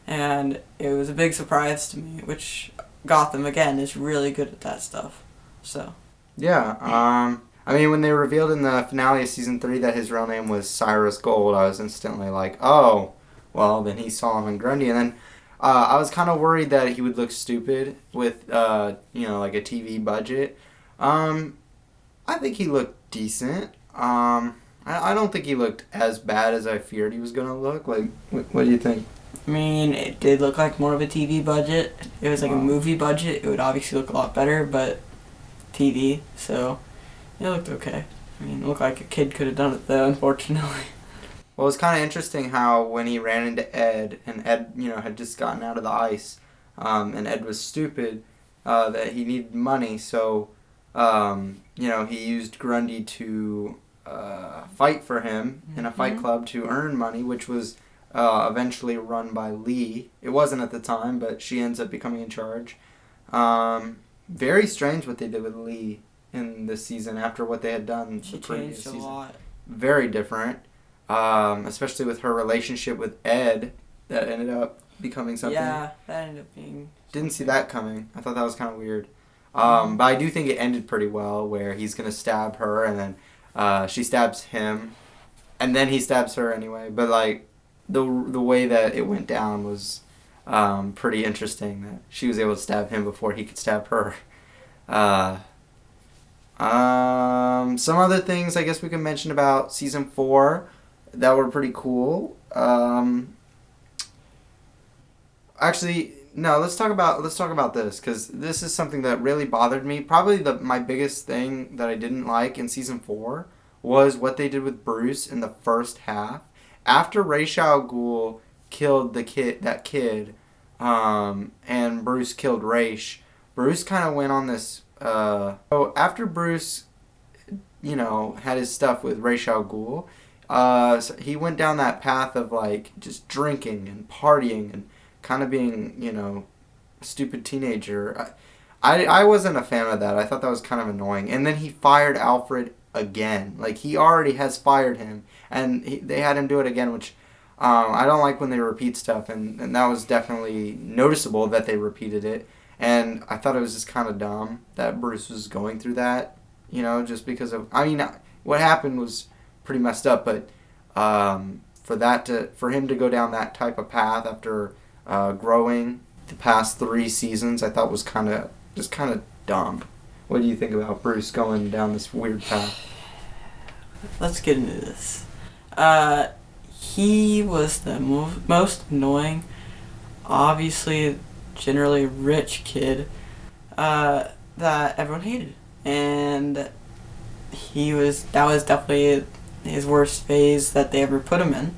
and it was a big surprise to me, which Gotham again is really good at that stuff. So yeah, I mean, when they revealed in the finale of season 3 that his real name was Cyrus Gold, I was instantly like, oh, well, then he's Solomon Grundy. And then I was kind of worried that he would look stupid with, like a TV budget. I think he looked decent. I don't think he looked as bad as I feared he was going to look. Like, what do you think? I mean, it did look like more of a TV budget. It was like a movie budget. It would obviously look a lot better, but TV, so it looked okay. I mean, it looked like a kid could have done it, though, unfortunately. Well, it was kind of interesting how when he ran into Ed, and Ed, had just gotten out of the ice, and Ed was stupid, that he needed money, so, he used Grundy to fight for him in a fight club to earn money, which was eventually run by Lee. It wasn't at the time, but she ends up becoming in charge. Very strange what they did with Lee in this season after what they had done the previous season. She changed a lot. Very different, especially with her relationship with Ed that ended up becoming something. Yeah, that ended up being... Didn't see that coming. I thought that was kind of weird. But I do think it ended pretty well where he's going to stab her and then she stabs him and then he stabs her anyway. But like the way that it went down was pretty interesting that she was able to stab him before he could stab her. Some other things I guess we can mention about season 4 that were pretty cool. Actually, no. Let's talk about this because this is something that really bothered me. Probably my biggest thing that I didn't like in season 4 was what they did with Bruce in the first half. After Ra's al Ghul killed that kid, and Bruce killed Ra's, Bruce kind of went on this. So after Bruce, had his stuff with Ra's al Ghul, so he went down that path of like just drinking and partying and kind of being, a stupid teenager. I wasn't a fan of that. I thought that was kind of annoying. And then he fired Alfred again. Like, he already has fired him, and they had him do it again, which I don't like when they repeat stuff, and that was definitely noticeable that they repeated it. And I thought it was just kind of dumb that Bruce was going through that, just because of... I mean, what happened was pretty messed up, but for him to go down that type of path after growing the past 3 seasons, I thought was kind of dumb. What do you think about Bruce going down this weird path? Let's get into this. He was the most annoying, obviously generally rich kid that everyone hated, and that was definitely his worst phase that they ever put him in,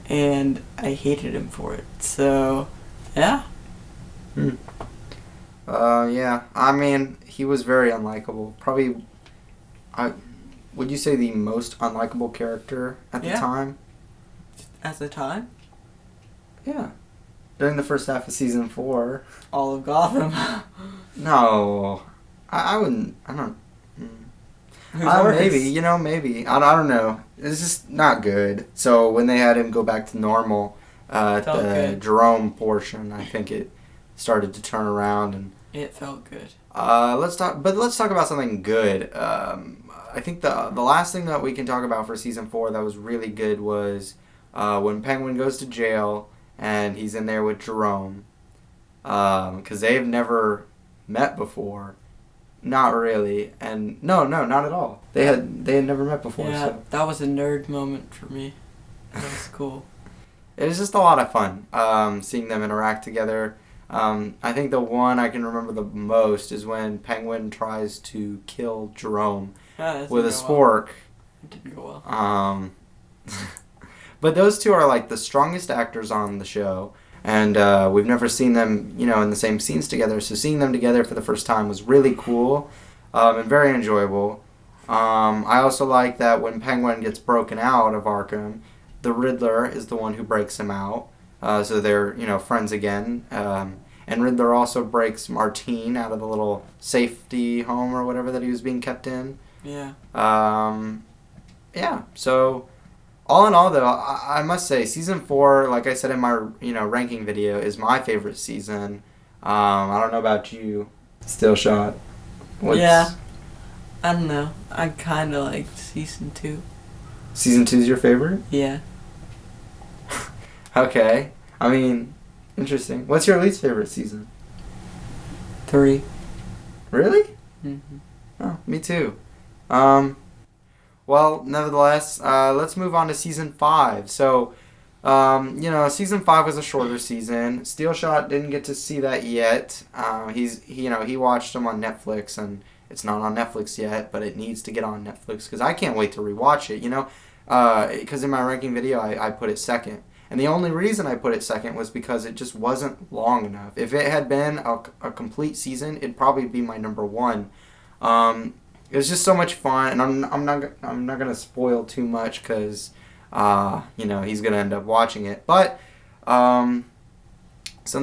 and I hated him for it. So, yeah. Yeah. I mean, he was very unlikable. Probably, would you say the most unlikable character at the time? At the time? Yeah. During the first half of season 4. All of Gotham. No. I wouldn't. I don't. Maybe. Maybe. I don't know. It's just not good. So when they had him go back to normal at the good. Jerome portion, I think it started to turn around and. It felt good. Let's talk about something good. I think the last thing that we can talk about for season 4 that was really good was when Penguin goes to jail and he's in there with Jerome, because they've never met before. Not really, and no, not at all. They had never met before. Yeah, So. that was a nerd moment for me. That was cool. It was just a lot of fun seeing them interact together. I think the one I can remember the most is when Penguin tries to kill Jerome with a spork. It didn't go well. But those two are like the strongest actors on the show, and we've never seen them, in the same scenes together. So seeing them together for the first time was really cool and very enjoyable. I also like that when Penguin gets broken out of Arkham, the Riddler is the one who breaks him out. So they're, friends again. And Riddler also breaks Martine out of the little safety home or whatever that he was being kept in. Yeah. Yeah, so all in all, though, I must say, Season 4, like I said in my, ranking video, is my favorite season. I don't know about you. Still Shot. Yeah. I don't know. I kind of liked Season 2. Season 2 is your favorite? Yeah. Okay. I mean, interesting. What's your least favorite season? 3. Really? Mm-hmm. Oh, me too. Well, nevertheless, let's move on to Season 5. So, Season 5 was a shorter season. Steel Shot didn't get to see that yet. He watched them on Netflix, and it's not on Netflix yet, but it needs to get on Netflix, because I can't wait to rewatch it, because in my ranking video, I put it second. And the only reason I put it second was because it just wasn't long enough. If it had been a complete season, it'd probably be my number 1. It was just so much fun, and I'm not gonna spoil too much, because he's gonna end up watching it. But some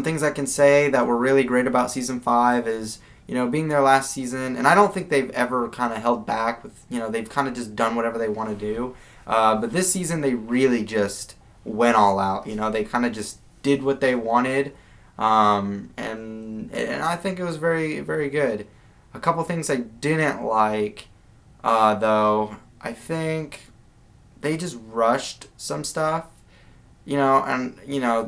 things I can say that were really great about Season 5 is being their last season, and I don't think they've ever kind of held back with they've kind of just done whatever they want to do. But this season they really just went all out. They kind of just did what they wanted, and I think it was very, very good. A couple things I didn't like, though, I think they just rushed some stuff, and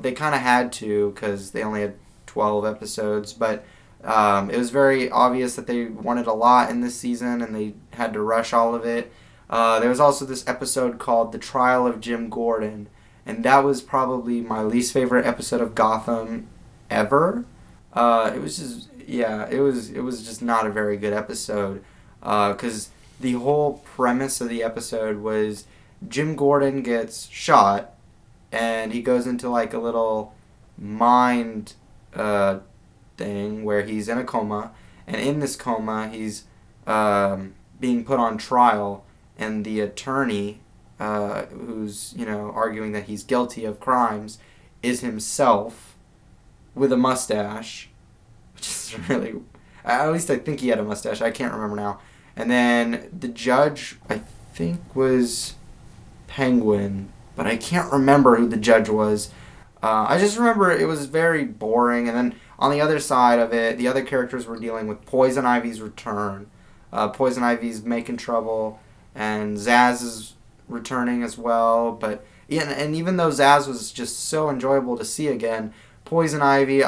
they kind of had to, because they only had 12 episodes, but it was very obvious that they wanted a lot in this season, and they had to rush all of it. There was also this episode called The Trial of Jim Gordon, and that was probably my least favorite episode of Gotham ever. It was just, it was just not a very good episode, because the whole premise of the episode was Jim Gordon gets shot, and he goes into like a little mind thing where he's in a coma, and in this coma he's being put on trial, and the attorney who's arguing that he's guilty of crimes is himself with a mustache, which is really, at least I think he had a mustache, I can't remember now. And then the judge, I think, was Penguin, but I can't remember who the judge was. I just remember it was very boring, and then on the other side of it, the other characters were dealing with Poison Ivy's return. Poison Ivy's making trouble, and Zaz is returning as well. But yeah, and even though Zaz was just so enjoyable to see again, Poison Ivy,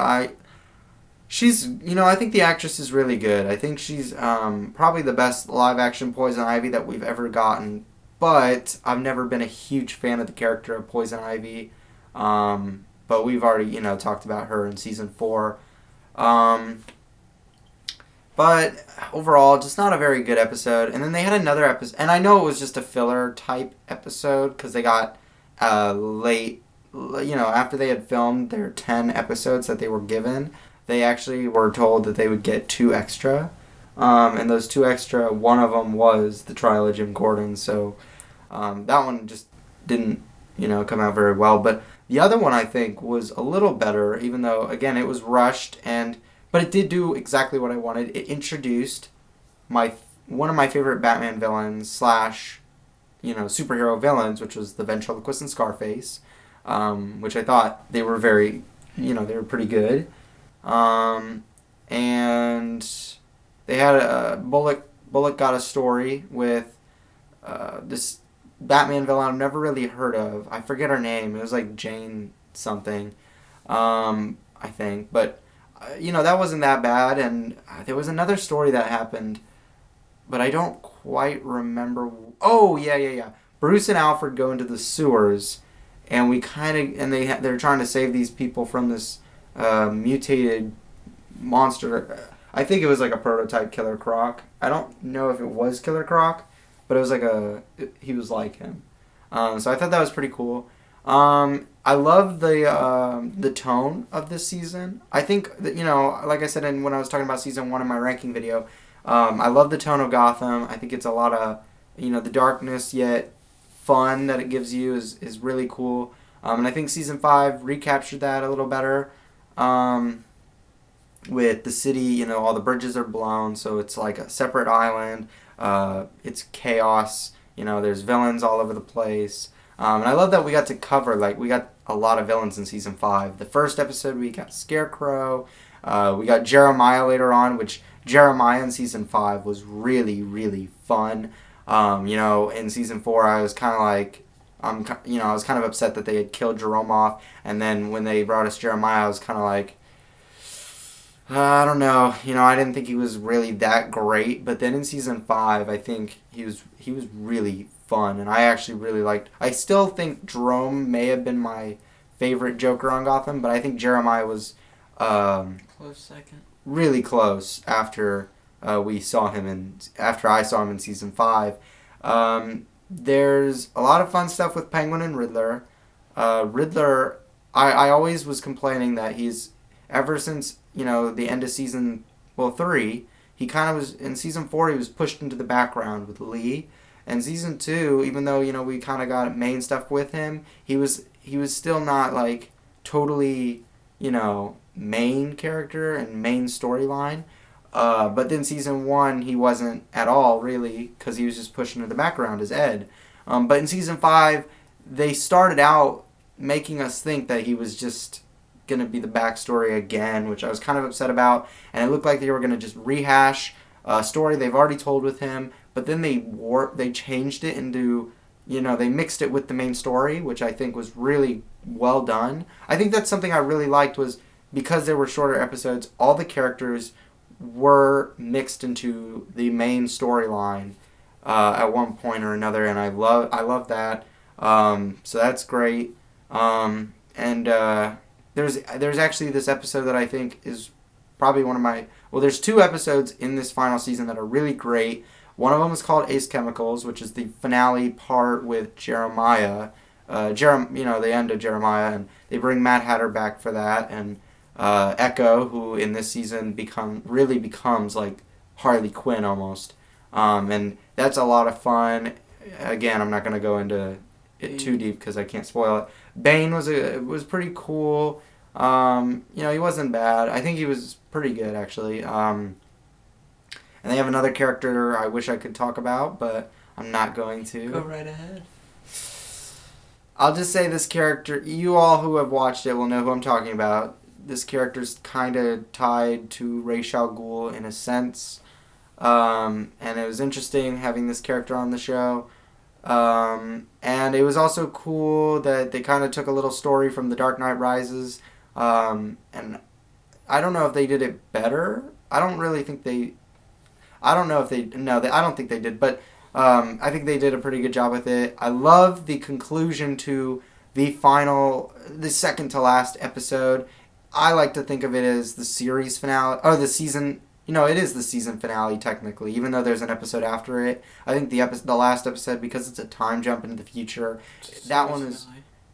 she's, I think the actress is really good. I think she's probably the best live-action Poison Ivy that we've ever gotten. But I've never been a huge fan of the character of Poison Ivy. But we've already, talked about her in Season 4. But overall, just not a very good episode. And then they had another episode, and I know it was just a filler type episode, because they got late, after they had filmed their 10 episodes that they were given, they actually were told that they would get 2 extra. And those 2 extra, one of them was The Trial of Jim Gordon, so that one just didn't, come out very well. But the other one, I think, was a little better, even though, again, it was rushed, but it did do exactly what I wanted. It introduced one of my favorite Batman villains / superhero villains, which was the ventriloquist in Scarface, which I thought they were very, they were pretty good. And they had Bullock got a story with this Batman villain I've never really heard of. I forget her name. It was like Jane something. I think. But, that wasn't that bad. And there was another story that happened, but I don't quite remember. Oh, yeah, yeah, yeah. Bruce and Alfred go into the sewers, and they're trying to save these people from this mutated monster. I think it was like a prototype Killer Croc. I don't know if it was Killer Croc, but it was like he was like him. So I thought that was pretty cool. I love the tone of this season. I think that, like I said when I was talking about season 1 in my ranking video, I love the tone of Gotham. I think it's a lot of, the darkness yet fun that it gives you is really cool. And I think season 5 recaptured that a little better. With the city, all the bridges are blown, so it's like a separate island. It's chaos. There's villains all over the place. And I love that we got to cover, we got a lot of villains in season 5. The first episode, we got Scarecrow. We got Jeremiah later on, which Jeremiah in season 5 was really, really fun. In season 4, I was kind of like, I was kind of upset that they had killed Jerome off. And then when they brought us Jeremiah, I was kind of like, I don't know. I didn't think he was really that great. But then in season 5, I think he was really fun, and I actually really liked. I still think Jerome may have been my favorite Joker on Gotham, but I think Jeremiah was close second. Really close after I saw him in season 5. There's a lot of fun stuff with Penguin and Riddler. Riddler, I always was complaining that he's ever since the end of season 3, he kind of was in season 4. He was pushed into the background with Lee, and season 2, even though we kind of got main stuff with him, he was still not like totally main character and main storyline. But then season 1, he wasn't at all really, because he was just pushed into the background as Ed. But in season 5, they started out making us think that he was just going to be the backstory again, which I was kind of upset about. And it looked like they were going to just rehash a story they've already told with him. But then they changed it into, they mixed it with the main story, which I think was really well done. I think that's something I really liked, was because there were shorter episodes, all the characters were mixed into the main storyline at one point or another, and I love that. So that's great. There's actually this episode that I think is probably one of my... Well, there's 2 episodes in this final season that are really great. One of them is called Ace Chemicals, which is the finale part with Jeremiah. The end of Jeremiah, and they bring Mad Hatter back for that, and Echo, who in this season becomes like Harley Quinn almost. And that's a lot of fun. Again, I'm not going to go into it too deep because I can't spoil it. Bane was pretty cool. He wasn't bad. I think he was pretty good, actually. And they have another character I wish I could talk about, but I'm not going to. Go right ahead. I'll just say this character, you all who have watched it will know who I'm talking about. This character's kind of tied to Ra's al Ghul in a sense. And it was interesting having this character on the show. And it was also cool that they kind of took a little story from The Dark Knight Rises. And I don't know if they did it better. I don't think they did, but I think they did a pretty good job with it. I love the conclusion to the second to last episode. I like to think of it as the series finale, or the season. It is the season finale technically, even though there's an episode after it. I think the last episode, because it's a time jump into the future, that one is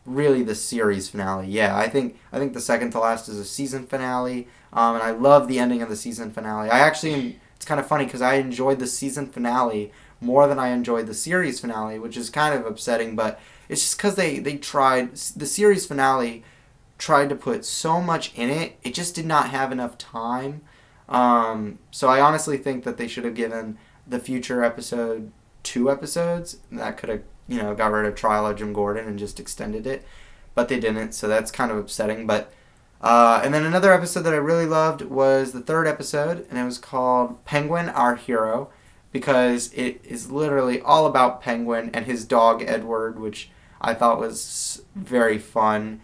really the series finale. Yeah, I think the second to last is a season finale, and I love the ending of the season finale. It's kind of funny because I enjoyed the season finale more than I enjoyed the series finale, which is kind of upsetting, but it's just because they tried, the series finale tried to put so much in it, it just did not have enough time. So I honestly think that they should have given the future episode 2 episodes. That could have, got rid of Trial of Jim Gordon and just extended it, but they didn't, so that's kind of upsetting. But and then another episode that I really loved was the 3rd episode, and it was called Penguin, Our Hero, because it is literally all about Penguin and his dog Edward, which I thought was very fun.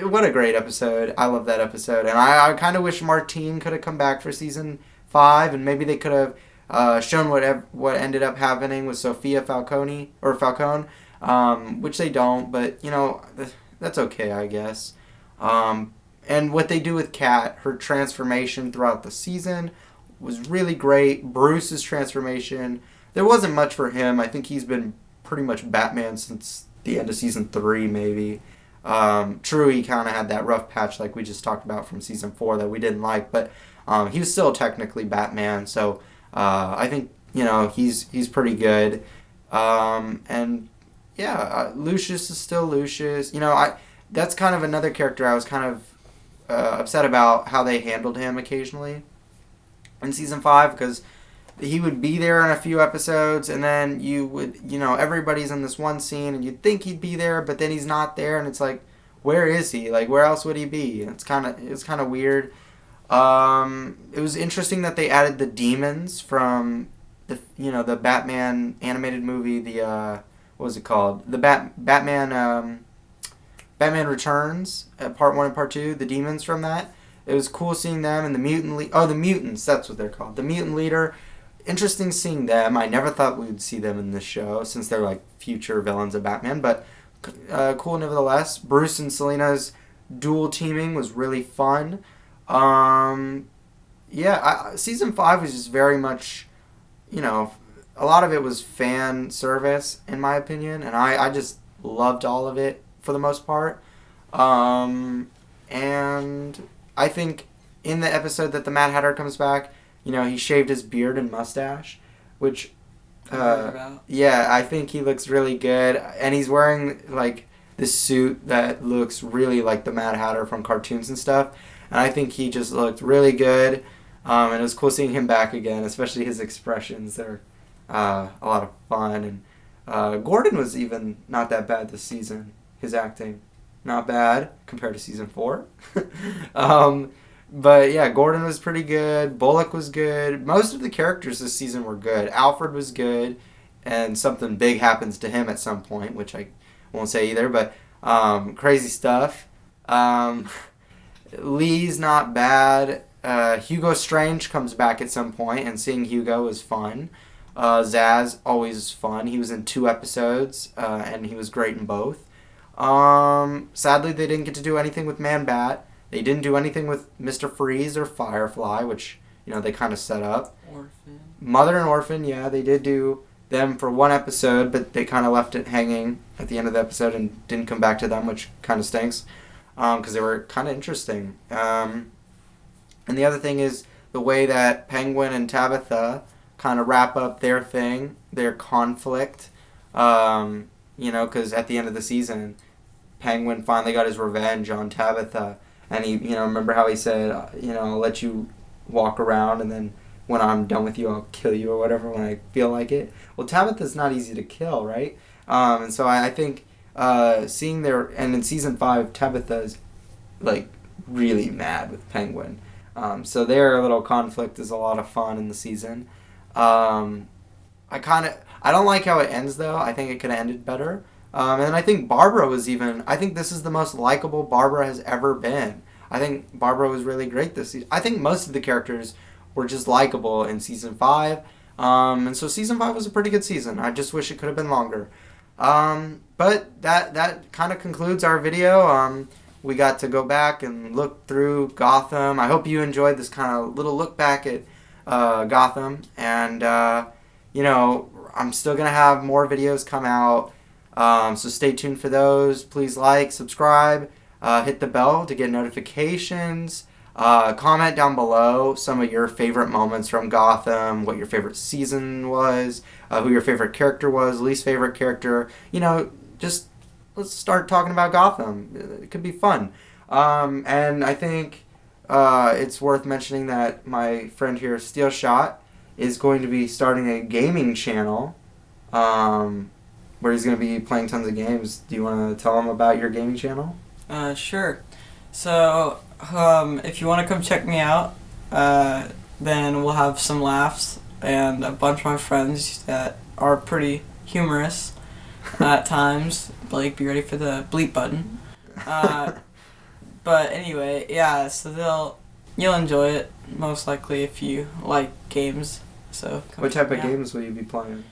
What a great episode. I love that episode. And I kind of wish Martine could have come back for season 5, and maybe they could have shown what ended up happening with Sophia Falcone, which they don't, but, that's okay, I guess. And what they do with Kat, her transformation throughout the season was really great. Bruce's transformation, there wasn't much for him. I think he's been pretty much Batman since the end of season 3, maybe. True, he kind of had that rough patch like we just talked about from season 4 that we didn't like, but he was still technically Batman, so I think, he's pretty good. And yeah, Lucius is still Lucius. That's kind of another character I was kind of upset about how they handled him occasionally in season 5, because he would be there in a few episodes, and then you would, everybody's in this one scene, and you'd think he'd be there, but then he's not there, and it's like, where is he? Like, where else would he be? And it's kind of weird. It was interesting that they added the demons from the Batman animated movie, what was it called? The Batman Returns, part 1 and part 2, the demons from that. It was cool seeing them, and the the mutants, that's what they're called. The mutant leader. Interesting seeing them. I never thought we would see them in this show, since they're like future villains of Batman, but cool nevertheless. Bruce and Selina's dual teaming was really fun. Season 5 was just very much, a lot of it was fan service, in my opinion, and I just loved all of it for the most part. And I think in the episode that the Mad Hatter comes back, he shaved his beard and mustache, which, I think he looks really good. And he's wearing, like, this suit that looks really like the Mad Hatter from cartoons and stuff. And I think he just looked really good. And it was cool seeing him back again, especially his expressions. They're a lot of fun. And Gordon was even not that bad this season. His acting, not bad compared to season 4. But yeah, Gordon was pretty good. Bullock was good. Most of the characters this season were good. Alfred was good, and something big happens to him at some point, which I won't say either, but crazy stuff. Lee's not bad. Hugo Strange comes back at some point, and seeing Hugo was fun. Zaz, always fun. He was in 2 episodes, and he was great in both. Sadly, they didn't get to do anything with Man-Bat. They didn't do anything with Mr. Freeze or Firefly, which, they kind of set up. Orphan. Mother and Orphan, yeah, they did do them for 1 episode, but they kind of left it hanging at the end of the episode and didn't come back to them, which kind of stinks, because they were kind of interesting. And the other thing is the way that Penguin and Tabitha kind of wrap up their thing, their conflict, because at the end of the season, Penguin finally got his revenge on Tabitha. And he, remember how he said, I'll let you walk around, and then when I'm done with you, I'll kill you or whatever when I feel like it. Well, Tabitha's not easy to kill, right? And so I think seeing and in season 5, Tabitha's like really mad with Penguin. So their little conflict is a lot of fun in the season. I don't like how it ends though. I think it could have ended better. And I think Barbara I think this is the most likable Barbara has ever been. I think Barbara was really great this season. I think most of the characters were just likable in season 5. And so season 5 was a pretty good season. I just wish it could have been longer. But that kind of concludes our video. We got to go back and look through Gotham. I hope you enjoyed this kind of little look back at Gotham. And, I'm still going to have more videos come out. So stay tuned for those. Please like, subscribe, hit the bell to get notifications. Comment down below some of your favorite moments from Gotham, what your favorite season was, who your favorite character was, least favorite character. Just let's start talking about Gotham. It could be fun. And I think it's worth mentioning that my friend here, Steel Shot, is going to be starting a gaming channel. Where he's going to be playing tons of games. Do you want to tell him about your gaming channel? Sure. So, if you want to come check me out, then we'll have some laughs and a bunch of my friends that are pretty humorous at times. Blake, be ready for the bleep button. But anyway, yeah. So you'll enjoy it most likely if you like games. So What type of yeah. games will you be playing?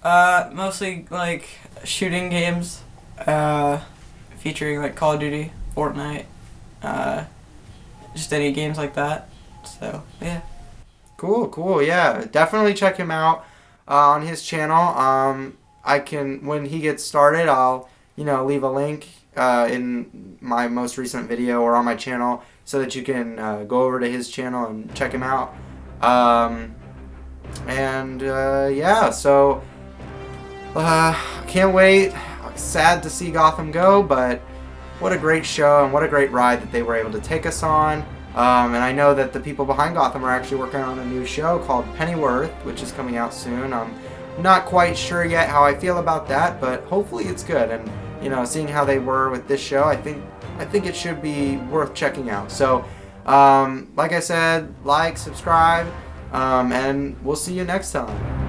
Mostly like shooting games, featuring like Call of Duty, Fortnite, just any games like that. So yeah. Cool. Yeah, definitely check him out on his channel. I can when he gets started, I'll leave a link in my most recent video or on my channel so that you can go over to his channel and check him out. And yeah, so can't wait. Sad to see Gotham go, but what a great show and what a great ride that they were able to take us on. And I know that the people behind Gotham are actually working on a new show called Pennyworth, which is coming out soon. I'm not quite sure yet how I feel about that, but hopefully it's good. And seeing how they were with this show, I think it should be worth checking out. So, like I said, like, subscribe, and we'll see you next time.